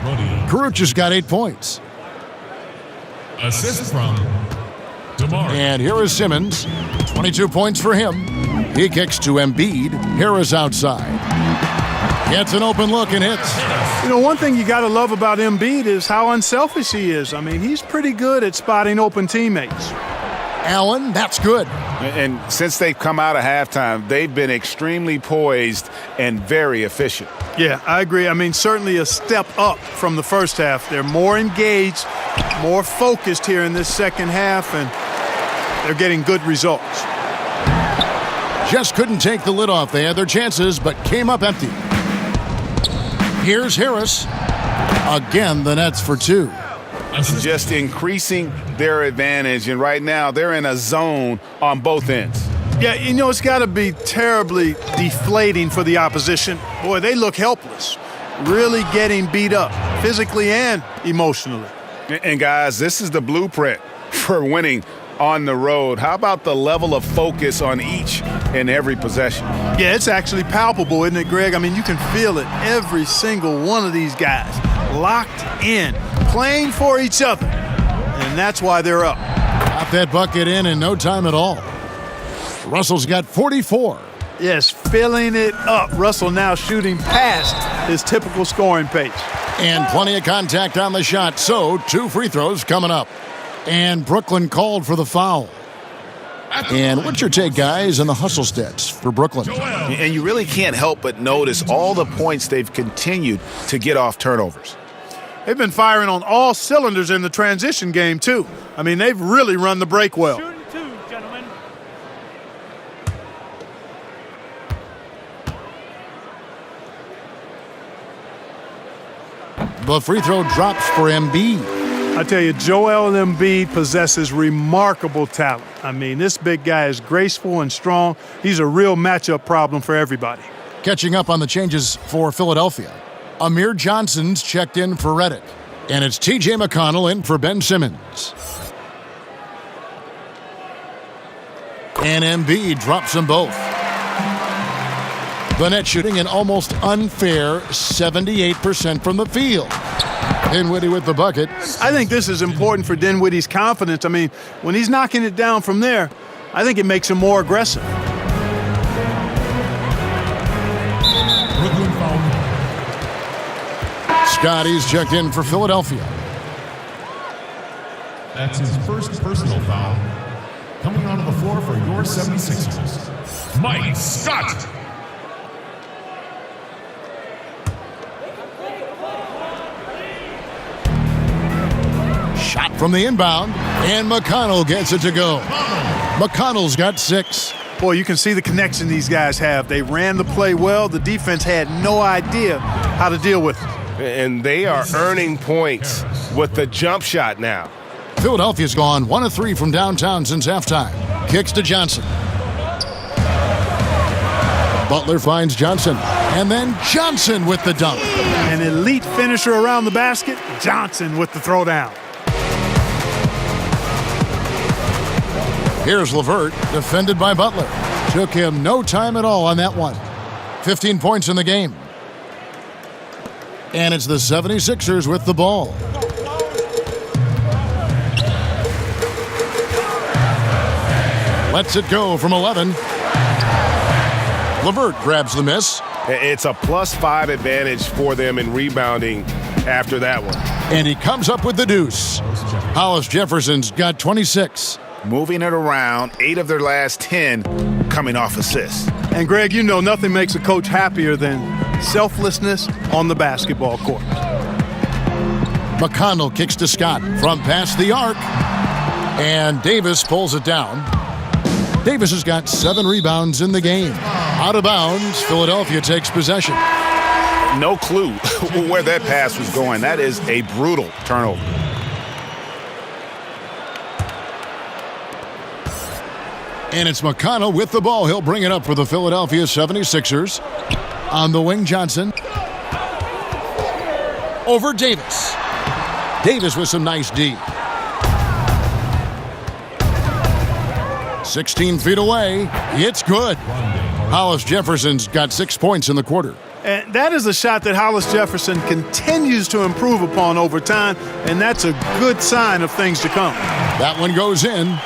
Caruch has got 8 points. Assist from DeMar. And here is Simmons. 22 points for him. He kicks to Embiid. Harris outside. Gets an open look and hits. You know, one thing you got to love about Embiid is how unselfish he is. I mean, he's pretty good at spotting open teammates. Allen, that's good. And since they've come out of halftime, they've been extremely poised and very efficient. Yeah, I agree. I mean, certainly a step up from the first half. They're more engaged, more focused here in this second half, and they're getting good results. Just couldn't take the lid off. They had their chances, but came up empty. Here's Harris. Again, the Nets for 2. Just increasing their advantage, and right now they're in a zone on both ends. Yeah, you know, it's got to be terribly deflating for the opposition. Boy, they look helpless, really getting beat up physically and emotionally. And guys, this is the blueprint for winning on the road. How about the level of focus on each and every possession? Yeah, it's actually palpable, isn't it, Greg? I mean, you can feel it. Every single one of these guys locked in, playing for each other, and that's why they're up. Got that bucket in no time at all. Russell's got 44. Yes, filling it up. Russell now shooting past his typical scoring pace. And plenty of contact on the shot, so 2 free throws coming up. And Brooklyn called for the foul. And what's your take, guys, on the hustle stats for Brooklyn? And you really can't help but notice all the points they've continued to get off turnovers. They've been firing on all cylinders in the transition game, too. I mean, they've really run the break well. Shooting 2, gentlemen. The free throw drops for Embiid. I tell you, Joel Embiid possesses remarkable talent. I mean, this big guy is graceful and strong. He's a real matchup problem for everybody. Catching up on the changes for Philadelphia. Amir Johnson's checked in for Reddick. And it's T.J. McConnell in for Ben Simmons. And Embiid drops them both. The Nets shooting an almost unfair 78% from the field. Dinwiddie with the bucket. I think this is important for Dinwiddie's confidence. I mean, when he's knocking it down from there, I think it makes him more aggressive. Brooklyn foul. Scotty's checked in for Philadelphia. That's his first personal foul. Coming onto the floor for your 76ers, Mike Scott. Shot from the inbound, and McConnell gets it to go. McConnell's got 6. Boy, you can see the connection these guys have. They ran the play well. The defense had no idea how to deal with it. And they are earning points with the jump shot now. Philadelphia's gone 1 of 3 from downtown since halftime. Kicks to Johnson. Butler finds Johnson. And then Johnson with the dunk. An elite finisher around the basket. Johnson with the throwdown. Here's LeVert, defended by Butler. Took him no time at all on that one. 15 points in the game. And it's the 76ers with the ball. Lets it go from 11. LeVert grabs the miss. It's a +5 advantage for them in rebounding after that one. And he comes up with the deuce. Hollis Jefferson's got 26. Moving it around, 8 of their last 10 coming off assists. And Greg, you know nothing makes a coach happier than selflessness on the basketball court. McConnell kicks to Scott from past the arc. And Davis pulls it down. Davis has got 7 rebounds in the game. Out of bounds, Philadelphia takes possession. no clue where that pass was going. That is a brutal turnover. And it's McConnell with the ball. He'll bring it up for the Philadelphia 76ers. On the wing, Johnson. Over Davis. Davis with some nice D. 16 feet away. It's good. Hollis Jefferson's got 6 points in the quarter. And that is a shot that Hollis Jefferson continues to improve upon over time, and that's a good sign of things to come. That one goes in.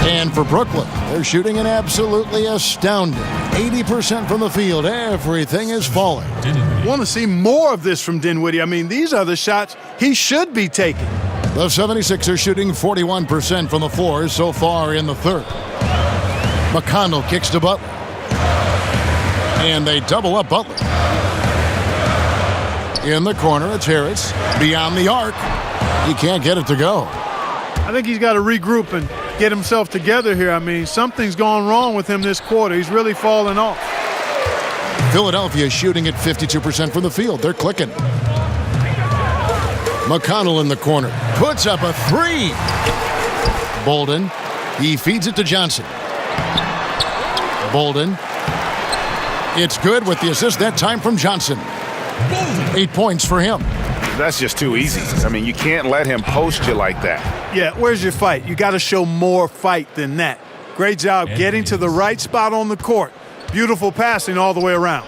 And for Brooklyn, they're shooting an absolutely astounding 80% from the field. Everything is falling. Want to see more of this from Dinwiddie. I mean, these are the shots he should be taking. The 76ers shooting 41% from the floor so far in the third. McConnell kicks to Butler. And they double up Butler. In the corner, it's Harris. Beyond the arc. He can't get it to go. I think he's got to regroup and get himself together here. I mean, something's gone wrong with him this quarter. He's really fallen off. Philadelphia shooting at 52% from the field. They're clicking. McConnell in the corner. Puts up a three. Bolden. He feeds it to Johnson. Bolden. It's good with the assist that time from Johnson. 8 points for him. That's just too easy. I mean, you can't let him post you like that. Yeah, where's your fight? You got to show more fight than that. Great job getting to the right spot on the court. Beautiful passing all the way around.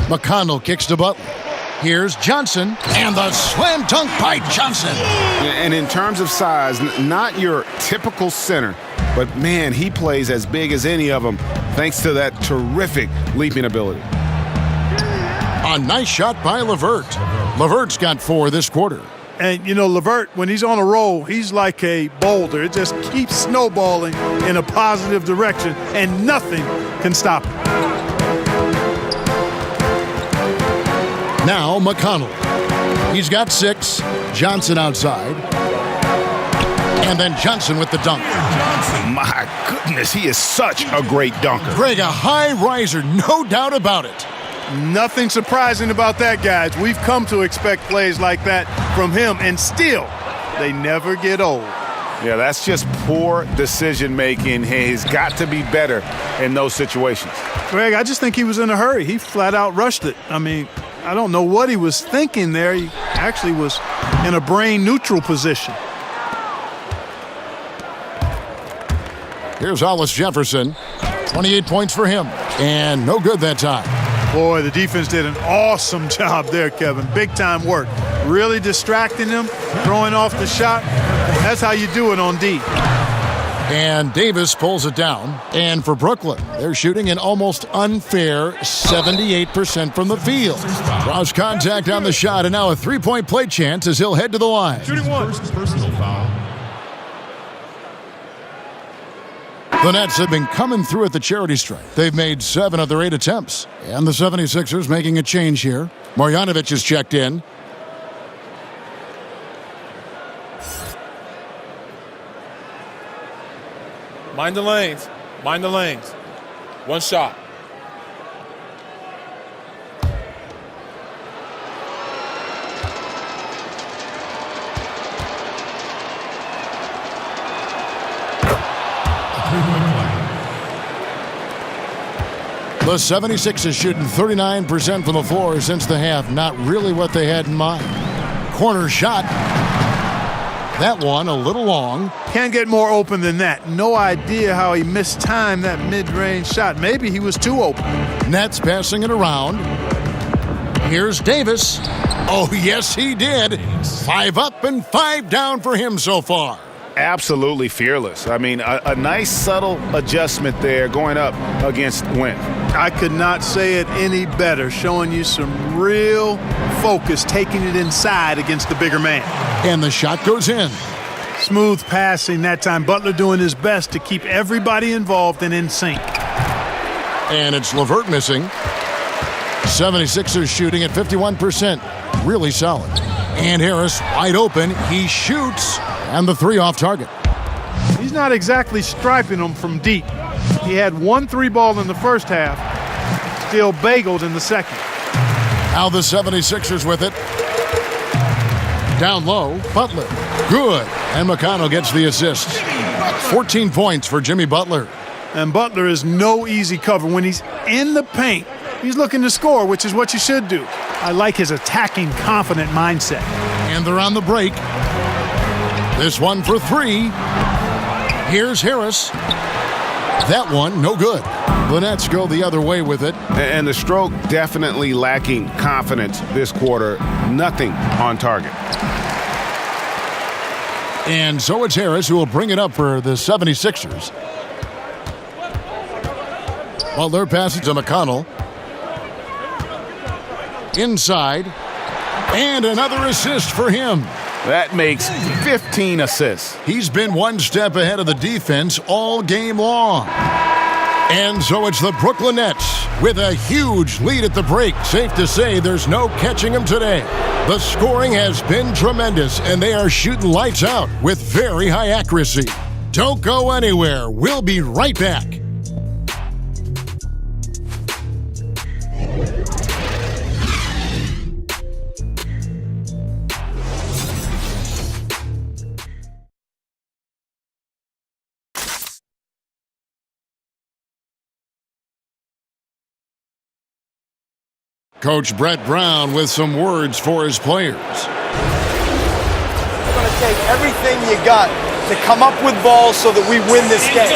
McConnell kicks to Butler. Here's Johnson, and the slam dunk by Johnson. And in terms of size, not your typical center, but man, he plays as big as any of them thanks to that terrific leaping ability. A nice shot by LeVert. LeVert's got 4 this quarter. And, you know, LeVert, when he's on a roll, he's like a boulder. It just keeps snowballing in a positive direction, and nothing can stop him. Now McConnell. He's got 6. Johnson outside. And then Johnson with the dunk. My goodness, he is such a great dunker. Greg, a high riser, no doubt about it. Nothing surprising about that, guys. We've come to expect plays like that from him, and still, they never get old. Yeah, that's just poor decision-making. He's got to be better in those situations. Greg, I just think he was in a hurry. He flat out rushed it. I mean, I don't know what he was thinking there. He actually was in a brain-neutral position. Here's Hollis Jefferson. 28 points for him. And no good that time. Boy, the defense did an awesome job there, Kevin. Big-time work. Really distracting him, throwing off the shot. That's how you do it on D. And Davis pulls it down. And for Brooklyn, they're shooting an almost unfair 78% from the field. Cross contact on the shot, and now a three-point play chance as he'll head to the line. Shooting one. Personal foul. The Nets have been coming through at the charity stripe. They've made 7 of their 8 attempts. And the 76ers making a change here. Marjanovic is checked in. Mind the lanes. Mind the lanes. One shot. The 76ers shooting 39% from the floor since the half. Not really what they had in mind. Corner shot. That one a little long. Can't get more open than that. No idea how he mistimed that mid-range shot. Maybe he was too open. Nets passing it around. Here's Davis. Oh, yes, he did. 5 up and 5 down for him so far. Absolutely fearless. I mean, a nice subtle adjustment there going up against Wynn. I could not say it any better, showing you some real focus, taking it inside against the bigger man. And the shot goes in. Smooth passing that time. Butler doing his best to keep everybody involved and in sync. And it's LeVert missing. 76ers shooting at 51%. Really solid. And Harris wide open. He shoots. And the 3 off target. He's not exactly striping them from deep. He had 1 3-ball in the first half, still bageled in the second. Now the 76ers with it. Down low, Butler. Good. And McConnell gets the assist. 14 points for Jimmy Butler. And Butler is no easy cover. When he's in the paint, he's looking to score, which is what you should do. I like his attacking, confident mindset. And they're on the break. This one for 3. Here's Harris. That one, no good. The Nets go the other way with it. And the stroke definitely lacking confidence this quarter. Nothing on target. And so it's Harris who will bring it up for the 76ers. Butler passes to McConnell. Inside. And another assist for him. That makes 15 assists. He's been one step ahead of the defense all game long. And so it's the Brooklyn Nets with a huge lead at the break. Safe to say there's no catching them today. The scoring has been tremendous, and they are shooting lights out with very high accuracy. Don't go anywhere. We'll be right back. Coach Brett Brown with some words for his players. We're going to take everything you got to come up with balls so that we win this game.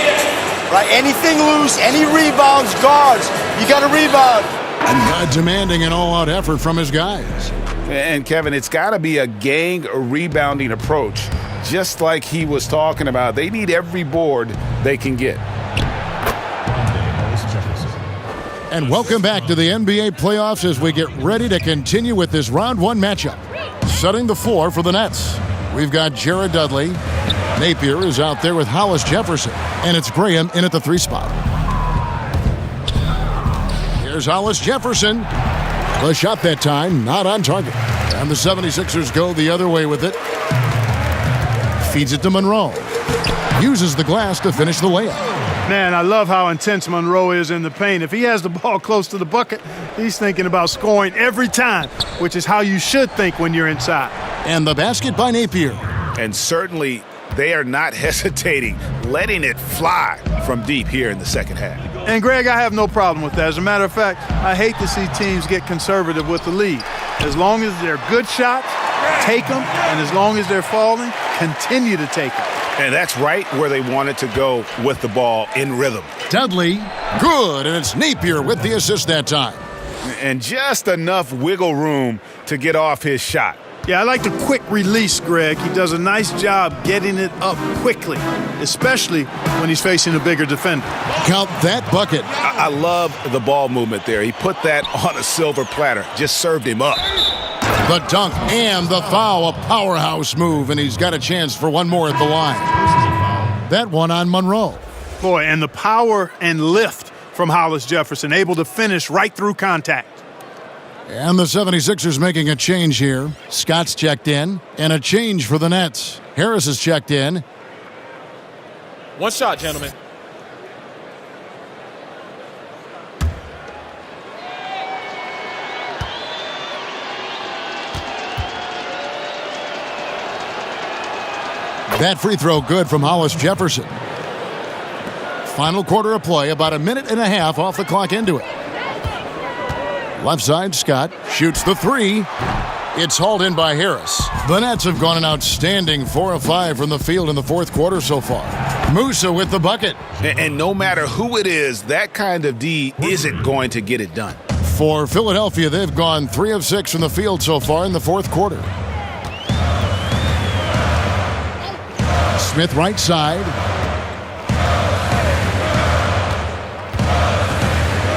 Right? Anything loose, any rebounds, guards, you got to rebound. And demanding an all-out effort from his guys. And Kevin, it's got to be a gang rebounding approach, just like he was talking about. They need every board they can get. And welcome back to the NBA playoffs as we get ready to continue with this round 1 matchup. Setting the floor for the Nets, we've got Jared Dudley. Napier is out there with Hollis Jefferson. And it's Graham in at the 3 spot. Here's Hollis Jefferson. The shot that time, not on target. And the 76ers go the other way with it. Feeds it to Monroe. Uses the glass to finish the layup. Man, I love how intense Monroe is in the paint. If he has the ball close to the bucket, he's thinking about scoring every time, which is how you should think when you're inside. And the basket by Napier. And certainly they are not hesitating, letting it fly from deep here in the second half. And, Greg, I have no problem with that. As a matter of fact, I hate to see teams get conservative with the lead. As long as they're good shots, take them. And as long as they're falling, continue to take them. And that's right where they wanted to go with the ball in rhythm. Dudley, good, and it's Napier with the assist that time. And just enough wiggle room to get off his shot. Yeah, I like the quick release, Greg. He does a nice job getting it up quickly, especially when he's facing a bigger defender. Count that bucket. I love the ball movement there. He put that on a silver platter, just served him up. The dunk and the foul, a powerhouse move, and he's got a chance for one more at the line. That one on Monroe. Boy, and the power and lift from Hollis Jefferson, able to finish right through contact. And the 76ers making a change here. Scott's checked in, and a change for the Nets. Harris is checked in. 1 shot, gentlemen. That free throw good from Hollis Jefferson. Final quarter of play, about a minute and a half off the clock into it. Left side, Scott shoots the 3. It's hauled in by Harris. The Nets have gone an outstanding 4 of 5 from the field in the fourth quarter so far. Musa with the bucket. And no matter who it is, that kind of D isn't going to get it done. For Philadelphia, they've gone 3 of 6 from the field so far in the fourth quarter. Smith right side.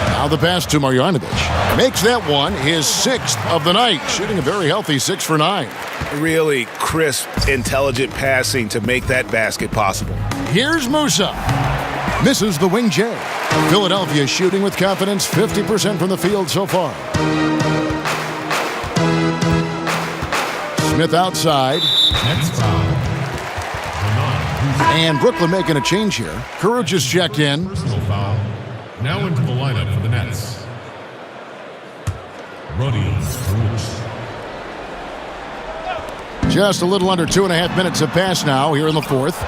Now the pass to Marjanovic. Makes that one his 6th of the night, shooting a very healthy 6 for 9. Really crisp, intelligent passing to make that basket possible. Here's Musa. Misses the wing J. Philadelphia shooting with confidence, 50% from the field so far. Smith outside. And Brooklyn making a change here. Kuruc is checked in. Now into the lineup for the Nets. Rodions Caruth. Just a little under 2.5 minutes have passed now here in the fourth.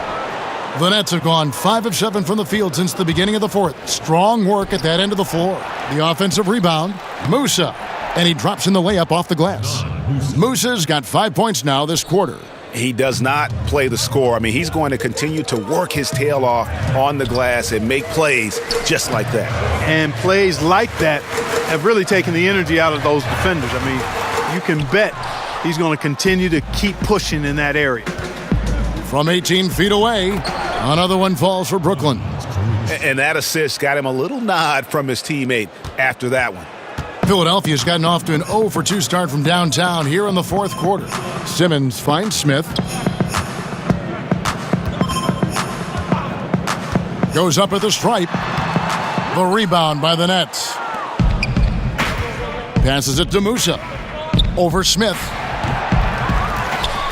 The Nets have gone 5 of 7 from the field since the beginning of the fourth. Strong work at that end of the floor. The offensive rebound, Musa, and he drops in the layup off the glass. Musa's got 5 points now this quarter. He does not play the score. I mean, he's going to continue to work his tail off on the glass and make plays just like that. And plays like that have really taken the energy out of those defenders. I mean, you can bet he's going to continue to keep pushing in that area. From 18 feet away, another one falls for Brooklyn. And that assist got him a little nod from his teammate after that one. Philadelphia's gotten off to an 0 for 2 start from downtown here in the fourth quarter. Simmons finds Smith. Goes up at the stripe. The rebound by the Nets. Passes it to Musa. Over Smith.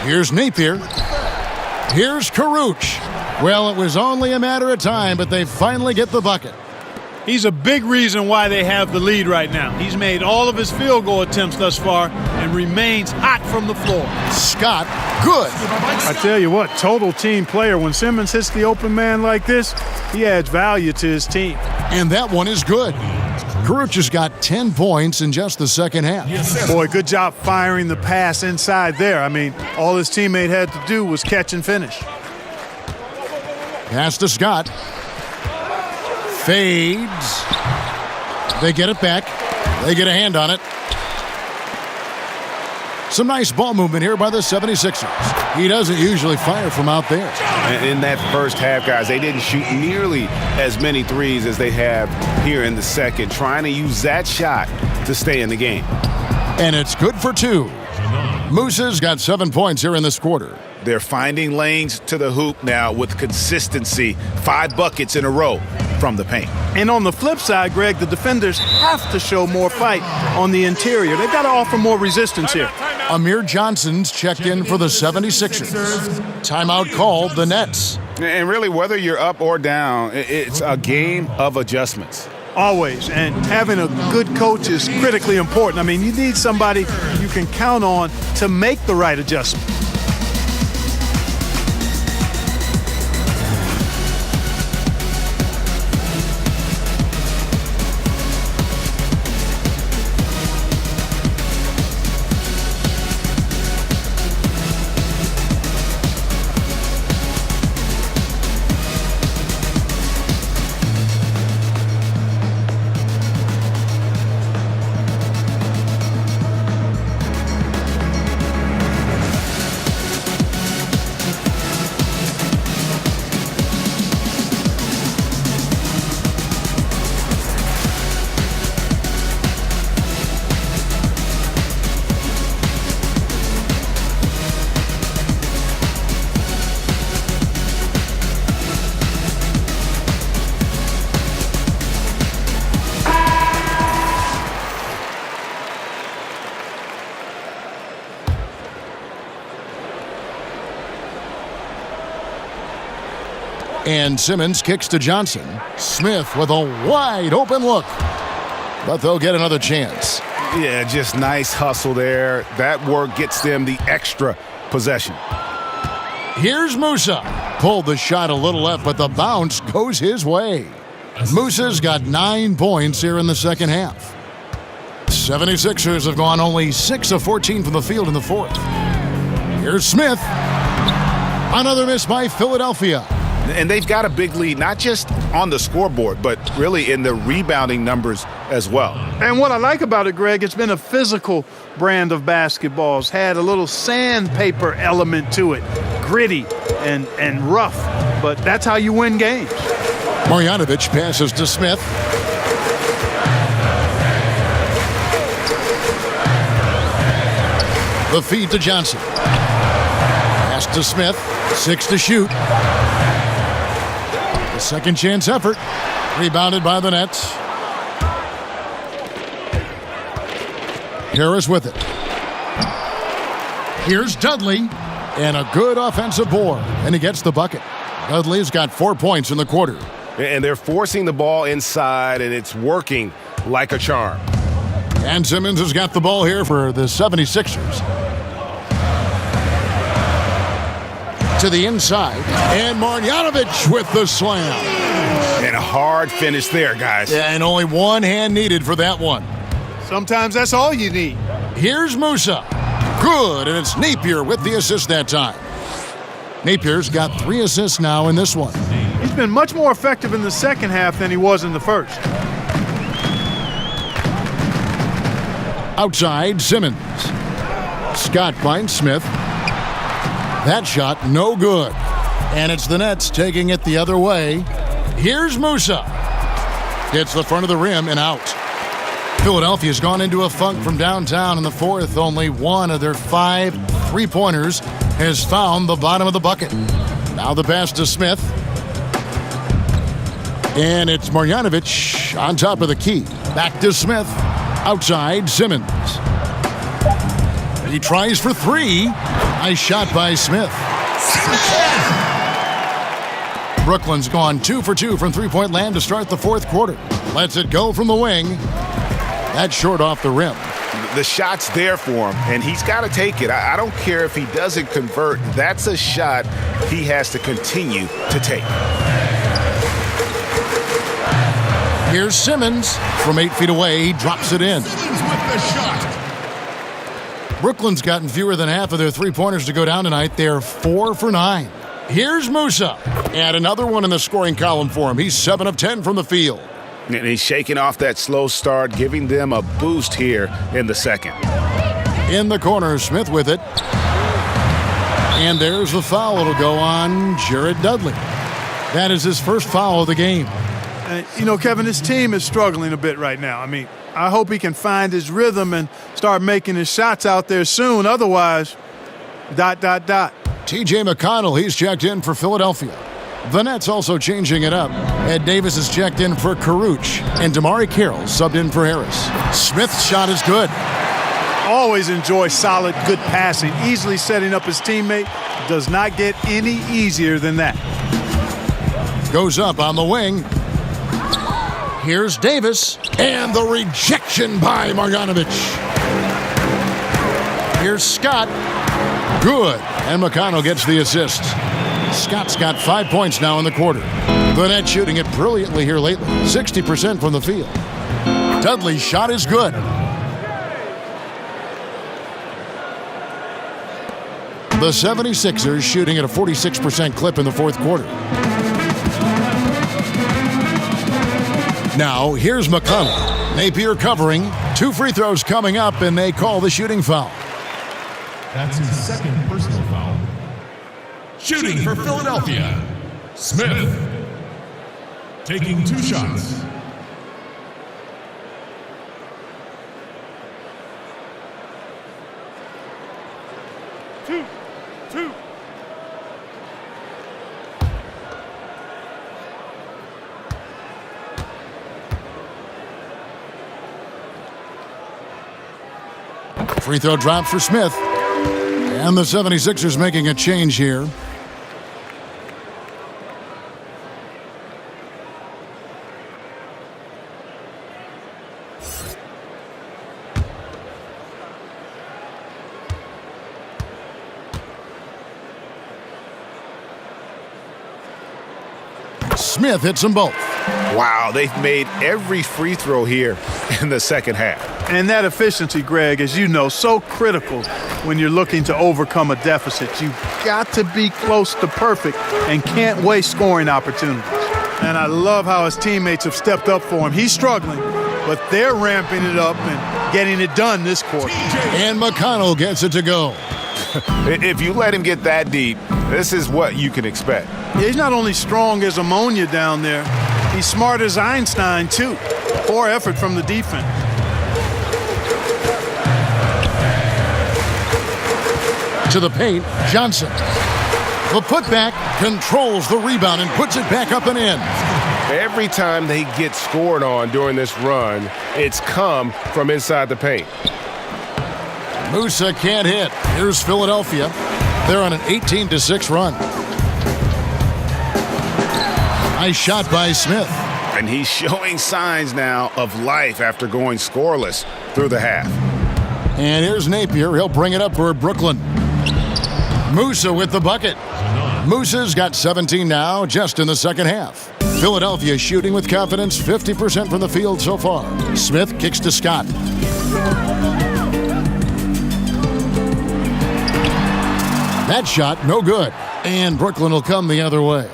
Here's Napier. Here's Caruth. Well, it was only a matter of time, but they finally get the bucket. He's a big reason why they have the lead right now. He's made all of his field goal attempts thus far and remains hot from the floor. Scott, good. I tell you what, total team player. When Simmons hits the open man like this, he adds value to his team. And that one is good. Caruth just got 10 points in just the second half. Boy, good job firing the pass inside there. I mean, all his teammate had to do was catch and finish. Pass to Scott. Fades. They get it back. They get a hand on it. Some nice ball movement here by the 76ers. He doesn't usually fire from out there. In that first half, guys, they didn't shoot nearly as many threes as they have here in the second, trying to use that shot to stay in the game. And it's good for 2. Musa's got 7 points here in this quarter. They're finding lanes to the hoop now with consistency. 5 buckets in a row from the paint. And on the flip side, Greg, the defenders have to show more fight on the interior. They've got to offer more resistance here. Amir Johnson's checked in for the 76ers. Timeout called the Nets. And really, whether you're up or down, it's a game of adjustments. Always. And having a good coach is critically important. I mean, you need somebody you can count on to make the right adjustment. And Simmons kicks to Johnson. Smith with a wide open look. But they'll get another chance. Yeah, just nice hustle there. That work gets them the extra possession. Here's Musa. Pulled the shot a little left, but the bounce goes his way. Musa's got 9 points here in the second half. 76ers have gone only 6 of 14 from the field in the fourth. Here's Smith. Another miss by Philadelphia. And they've got a big lead, not just on the scoreboard, but really in the rebounding numbers as well. And what I like about it, Greg, it's been a physical brand of basketball. It's had a little sandpaper element to it, gritty and rough, but that's how you win games. Marjanovic passes to Smith. The feed to Johnson. Pass to Smith. 6 to shoot. The second chance effort. Rebounded by the Nets. Harris with it. Here's Dudley. And a good offensive board. And he gets the bucket. Dudley's got 4 points in the quarter. And they're forcing the ball inside, and it's working like a charm. And Simmons has got the ball here for the 76ers. To the inside, and Marjanovic with the slam. And a hard finish there, guys. And only one hand needed for that one. Sometimes that's all you need. Here's Musa. Good, and it's Napier with the assist that time. Napier's got 3 assists now in this one. He's been much more effective in the second half than he was in the first. Outside, Simmons. Scott finds Smith. That shot, no good. And it's the Nets taking it the other way. Here's Musa. Hits the front of the rim and out. Philadelphia's gone into a funk from downtown in the fourth. Only one of their 5 3-pointers has found the bottom of the bucket. Now the pass to Smith. And it's Marjanovic on top of the key. Back to Smith. Outside, Simmons. He tries for 3. Nice shot by Smith. Brooklyn's gone 2 for 2 from three-point land to start the fourth quarter. Lets it go from the wing. That's short off the rim. The shot's there for him, and he's got to take it. I don't care if he doesn't convert. That's a shot he has to continue to take. Here's Simmons. From 8 feet away, he drops it in. Simmons with the shot. Brooklyn's gotten fewer than half of their three-pointers to go down tonight. They're 4 for 9. Here's Musa. And another one in the scoring column for him. He's 7 of 10 from the field. And he's shaking off that slow start, giving them a boost here in the second. In the corner, Smith with it. And there's the foul. It'll go on Jared Dudley. That is his first foul of the game. Kevin, his team is struggling a bit right now. I mean, I hope he can find his rhythm and start making his shots out there soon. Otherwise, ... T.J. McConnell, he's checked in for Philadelphia. The Nets also changing it up. Ed Davis is checked in for Karuch, and Damari Carroll subbed in for Harris. Smith's shot is good. Always enjoy solid, good passing. Easily setting up his teammate. Does not get any easier than that. Goes up on the wing. Here's Davis, and the rejection by Marjanovic. Here's Scott. Good, and McConnell gets the assist. Scott's got 5 points now in the quarter. The Nets shooting it brilliantly here lately, 60% from the field. Dudley's shot is good. The 76ers shooting at a 46% clip in the fourth quarter. Now, here's McConnell. Napier covering. 2 free throws coming up, and they call the shooting foul. That's his second personal foul. Shooting for Philadelphia, Smith. Taking 2 shots. Two. Free throw drop for Smith. And the 76ers making a change here. Smith hits them both. Wow, they've made every free throw here in the second half. And that efficiency, Greg, as you know, so critical when you're looking to overcome a deficit. You've got to be close to perfect and can't waste scoring opportunities. And I love how his teammates have stepped up for him. He's struggling, but they're ramping it up and getting it done this quarter. And McConnell gets it to go. If you let him get that deep, this is what you can expect. Yeah, he's not only strong as ammonia down there, he's smart as Einstein, too. Poor effort from the defense. To the paint, Johnson. The putback controls the rebound and puts it back up and in. Every time they get scored on during this run, it's come from inside the paint. Musa can't hit. Here's Philadelphia. They're on an 18-6 run. Nice shot by Smith. And he's showing signs now of life after going scoreless through the half. And here's Napier. He'll bring it up for Brooklyn. Musa with the bucket. Musa's got 17 now, just in the second half. Philadelphia shooting with confidence, 50% from the field so far. Smith kicks to Scott. That shot, no good. And Brooklyn will come the other way.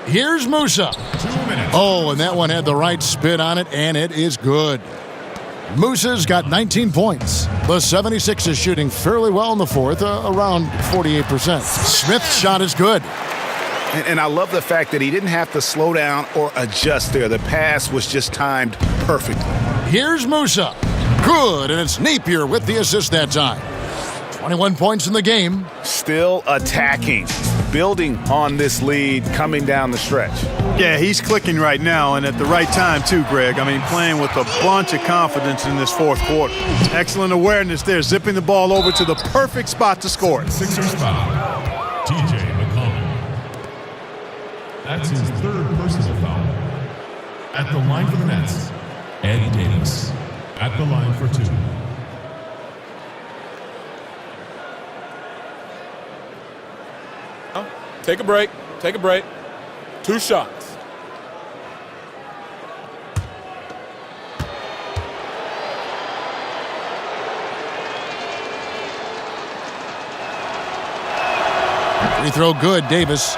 Here's Musa. 2 minutes. Oh, and that one had the right spin on it, and it is good. Musa's got 19 points. The 76ers shooting fairly well in the fourth, around 48%. Smith's shot is good. And I love the fact that he didn't have to slow down or adjust there. The pass was just timed perfectly. Here's Musa. Good, and it's Napier with the assist that time. 21 points in the game. Still attacking, building on this lead coming down the stretch. Yeah, he's clicking right now, and at the right time too, Greg. I mean, playing with a bunch of confidence in this fourth quarter. Excellent awareness there, zipping the ball over to the perfect spot to score it. Sixers foul. TJ McConnell. That's his third personal foul. At the line for the Nets, Ed Davis. At the line for 2. Take a break. Take a break. 2 shots. Free throw good, Davis.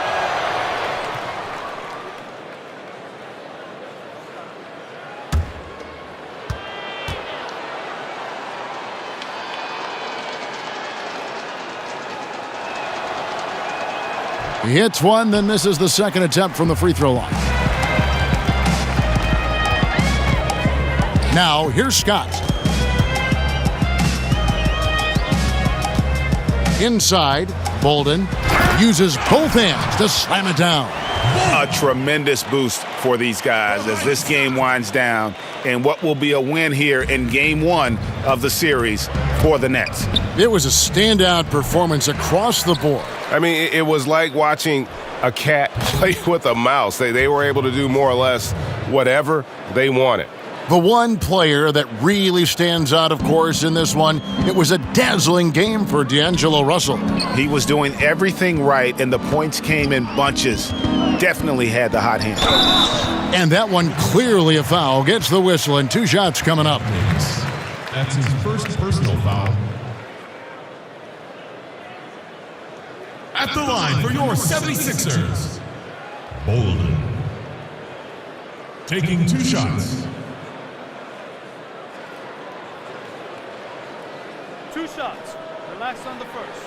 He hits one, then misses the second attempt from the free throw line. Now, here's Scott. Inside, Bolden uses both hands to slam it down. A tremendous boost for these guys as this game winds down and what will be a win here in game 1 of the series for the Nets. It was a standout performance across the board. I mean, it was like watching a cat play with a mouse. They were able to do more or less whatever they wanted. The one player that really stands out, of course, in this one, it was a dazzling game for D'Angelo Russell. He was doing everything right, and the points came in bunches. Definitely had the hot hand. And that one clearly a foul. Gets the whistle, and 2 shots coming up. That's his first personal foul. At the line for your 76ers, Bolden. Taking 2 shots. 2 shots. Relax on the first.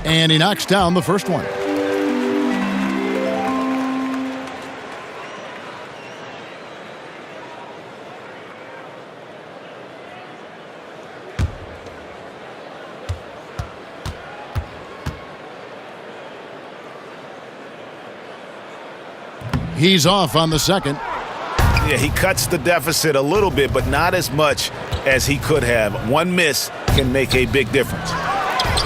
And he knocks down the first one. He's off on the second. Yeah, he cuts the deficit a little bit, but not as much as he could have. One miss can make a big difference.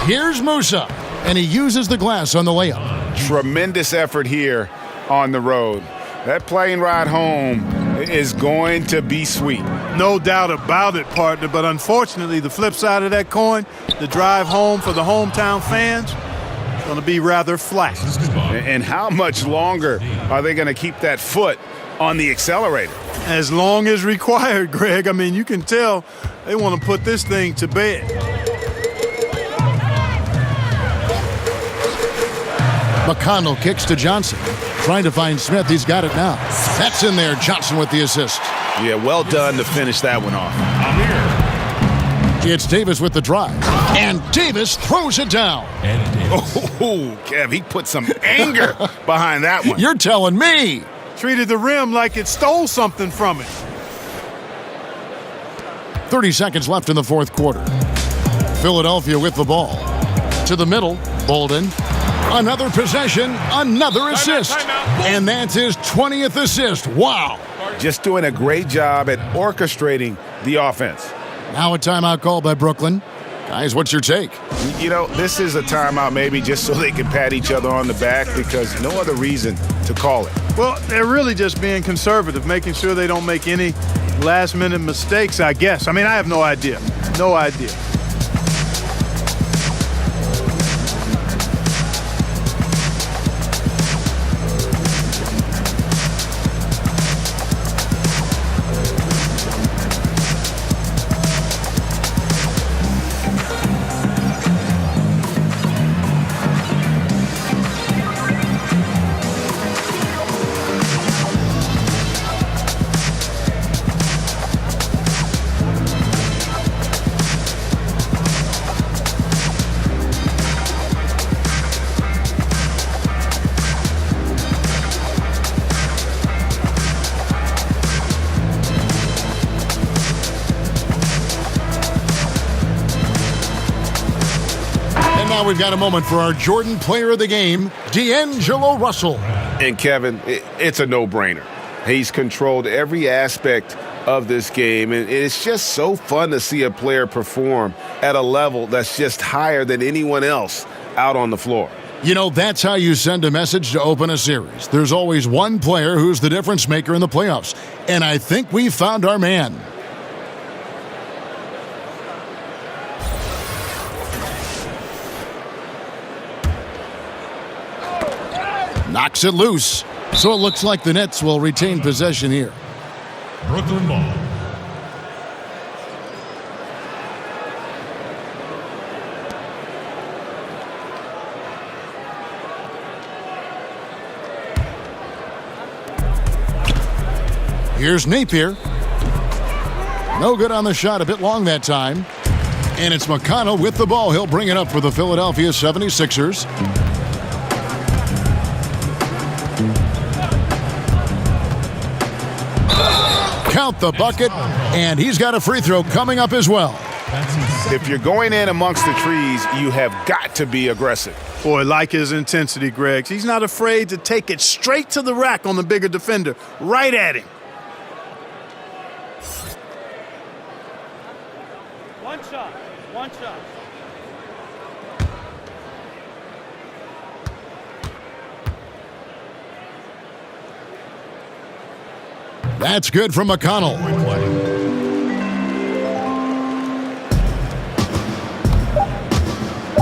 Here's Musa, and he uses the glass on the layup. Tremendous effort here on the road. That plane ride home is going to be sweet. No doubt about it, partner, but unfortunately, the flip side of that coin, the drive home for the hometown fans, going to be rather flat. And how much longer are they going to keep that foot on the accelerator? As long as required, Greg. I mean, you can tell they want to put this thing to bed. McConnell kicks to Johnson. Trying to find Smith. He's got it now. That's in there. Johnson with the assist. Yeah, well done to finish that one off. It's Davis with the drive. And Davis throws it down. Oh, Kev, he put some anger behind that one. You're telling me. Treated the rim like it stole something from it. 30 seconds left in the fourth quarter. Philadelphia with the ball. To the middle, Bolden. Another possession, another assist. And that's his 20th assist. Wow. Just doing a great job at orchestrating the offense. Now a timeout call by Brooklyn. Guys, what's your take? You know, this is a timeout maybe just so they can pat each other on the back because no other reason to call it. Well, they're really just being conservative, making sure they don't make any last-minute mistakes, I guess. I mean, I have no idea. No idea. Now we've got a moment for our Jordan Player of the Game, D'Angelo Russell. And Kevin, it's a no-brainer. He's controlled every aspect of this game, and it's just so fun to see a player perform at a level that's just higher than anyone else out on the floor. You know, that's how you send a message to open a series. There's always one player who's the difference maker in the playoffs, and I think we've found our man. Knocks it loose. So it looks like the Nets will retain possession here. Brooklyn ball. Here's Napier. No good on the shot, a bit long that time. And it's McConnell with the ball. He'll bring it up for the Philadelphia 76ers. Count the bucket, and he's got a free throw coming up as well. If you're going in amongst the trees, you have got to be aggressive. Boy, like his intensity, Greg. He's not afraid to take it straight to the rack on the bigger defender, right at him. One shot. One shot. That's good from McConnell.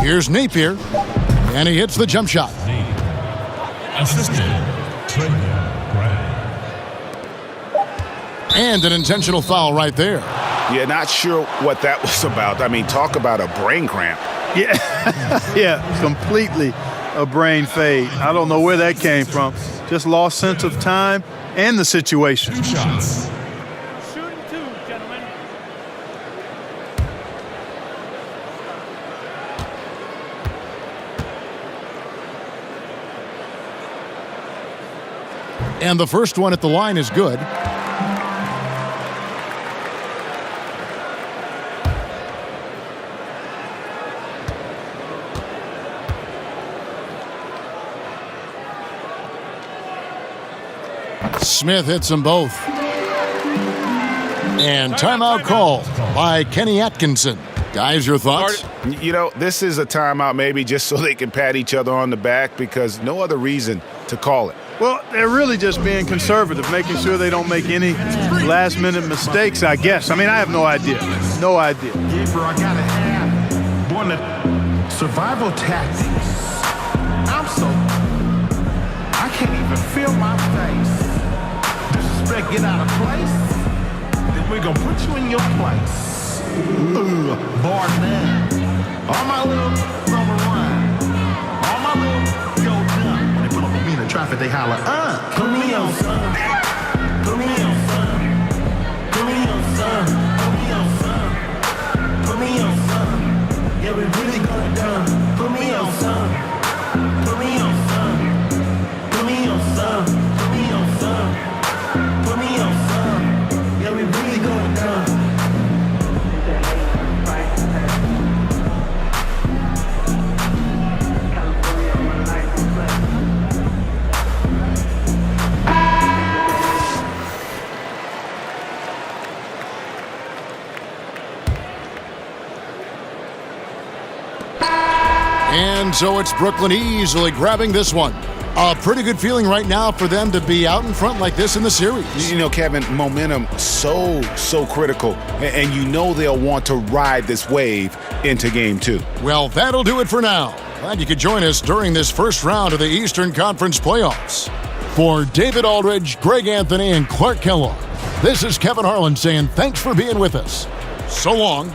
Here's Napier, and he hits the jump shot. Assisted. And an intentional foul right there. Yeah, not sure what that was about. I mean, talk about a brain cramp. Yeah, yeah, completely a brain fade. I don't know where that came from. Just lost sense of time and the situation. 2 shots. Shooting 2, gentlemen. And the first one at the line is good. Smith hits them both. And timeout call by Kenny Atkinson. Guys, your thoughts? You know, this is a timeout maybe just so they can pat each other on the back because no other reason to call it. Well, they're really just being conservative, making sure they don't make any last-minute mistakes, I guess. I mean, I have no idea. No idea. Yeah, bro, I gotta have one of the survival tactics. I can't even feel my face. Disrespect, get out of place. Then we're gonna put you in your place. Bar man. All my little summer rhyme. All my little yo dumb. When they pull up on me in the traffic, they holler, put me on, son. Put me on, son. Put me on, son. Put me on, son. Put me on, son. Yeah, we really gonna come. Put me on, son. Put me on, son. Put me on, son. Put me on, son. Put me on, son. Yeah, we really gonna come. And so it's Brooklyn easily grabbing this one. A pretty good feeling right now for them to be out in front like this in the series. You know, Kevin, momentum so critical. And you know they'll want to ride this wave into game 2. Well, that'll do it for now. Glad you could join us during this first round of the Eastern Conference playoffs. For David Aldridge, Greg Anthony, and Clark Kellogg, this is Kevin Harlan saying thanks for being with us. So long.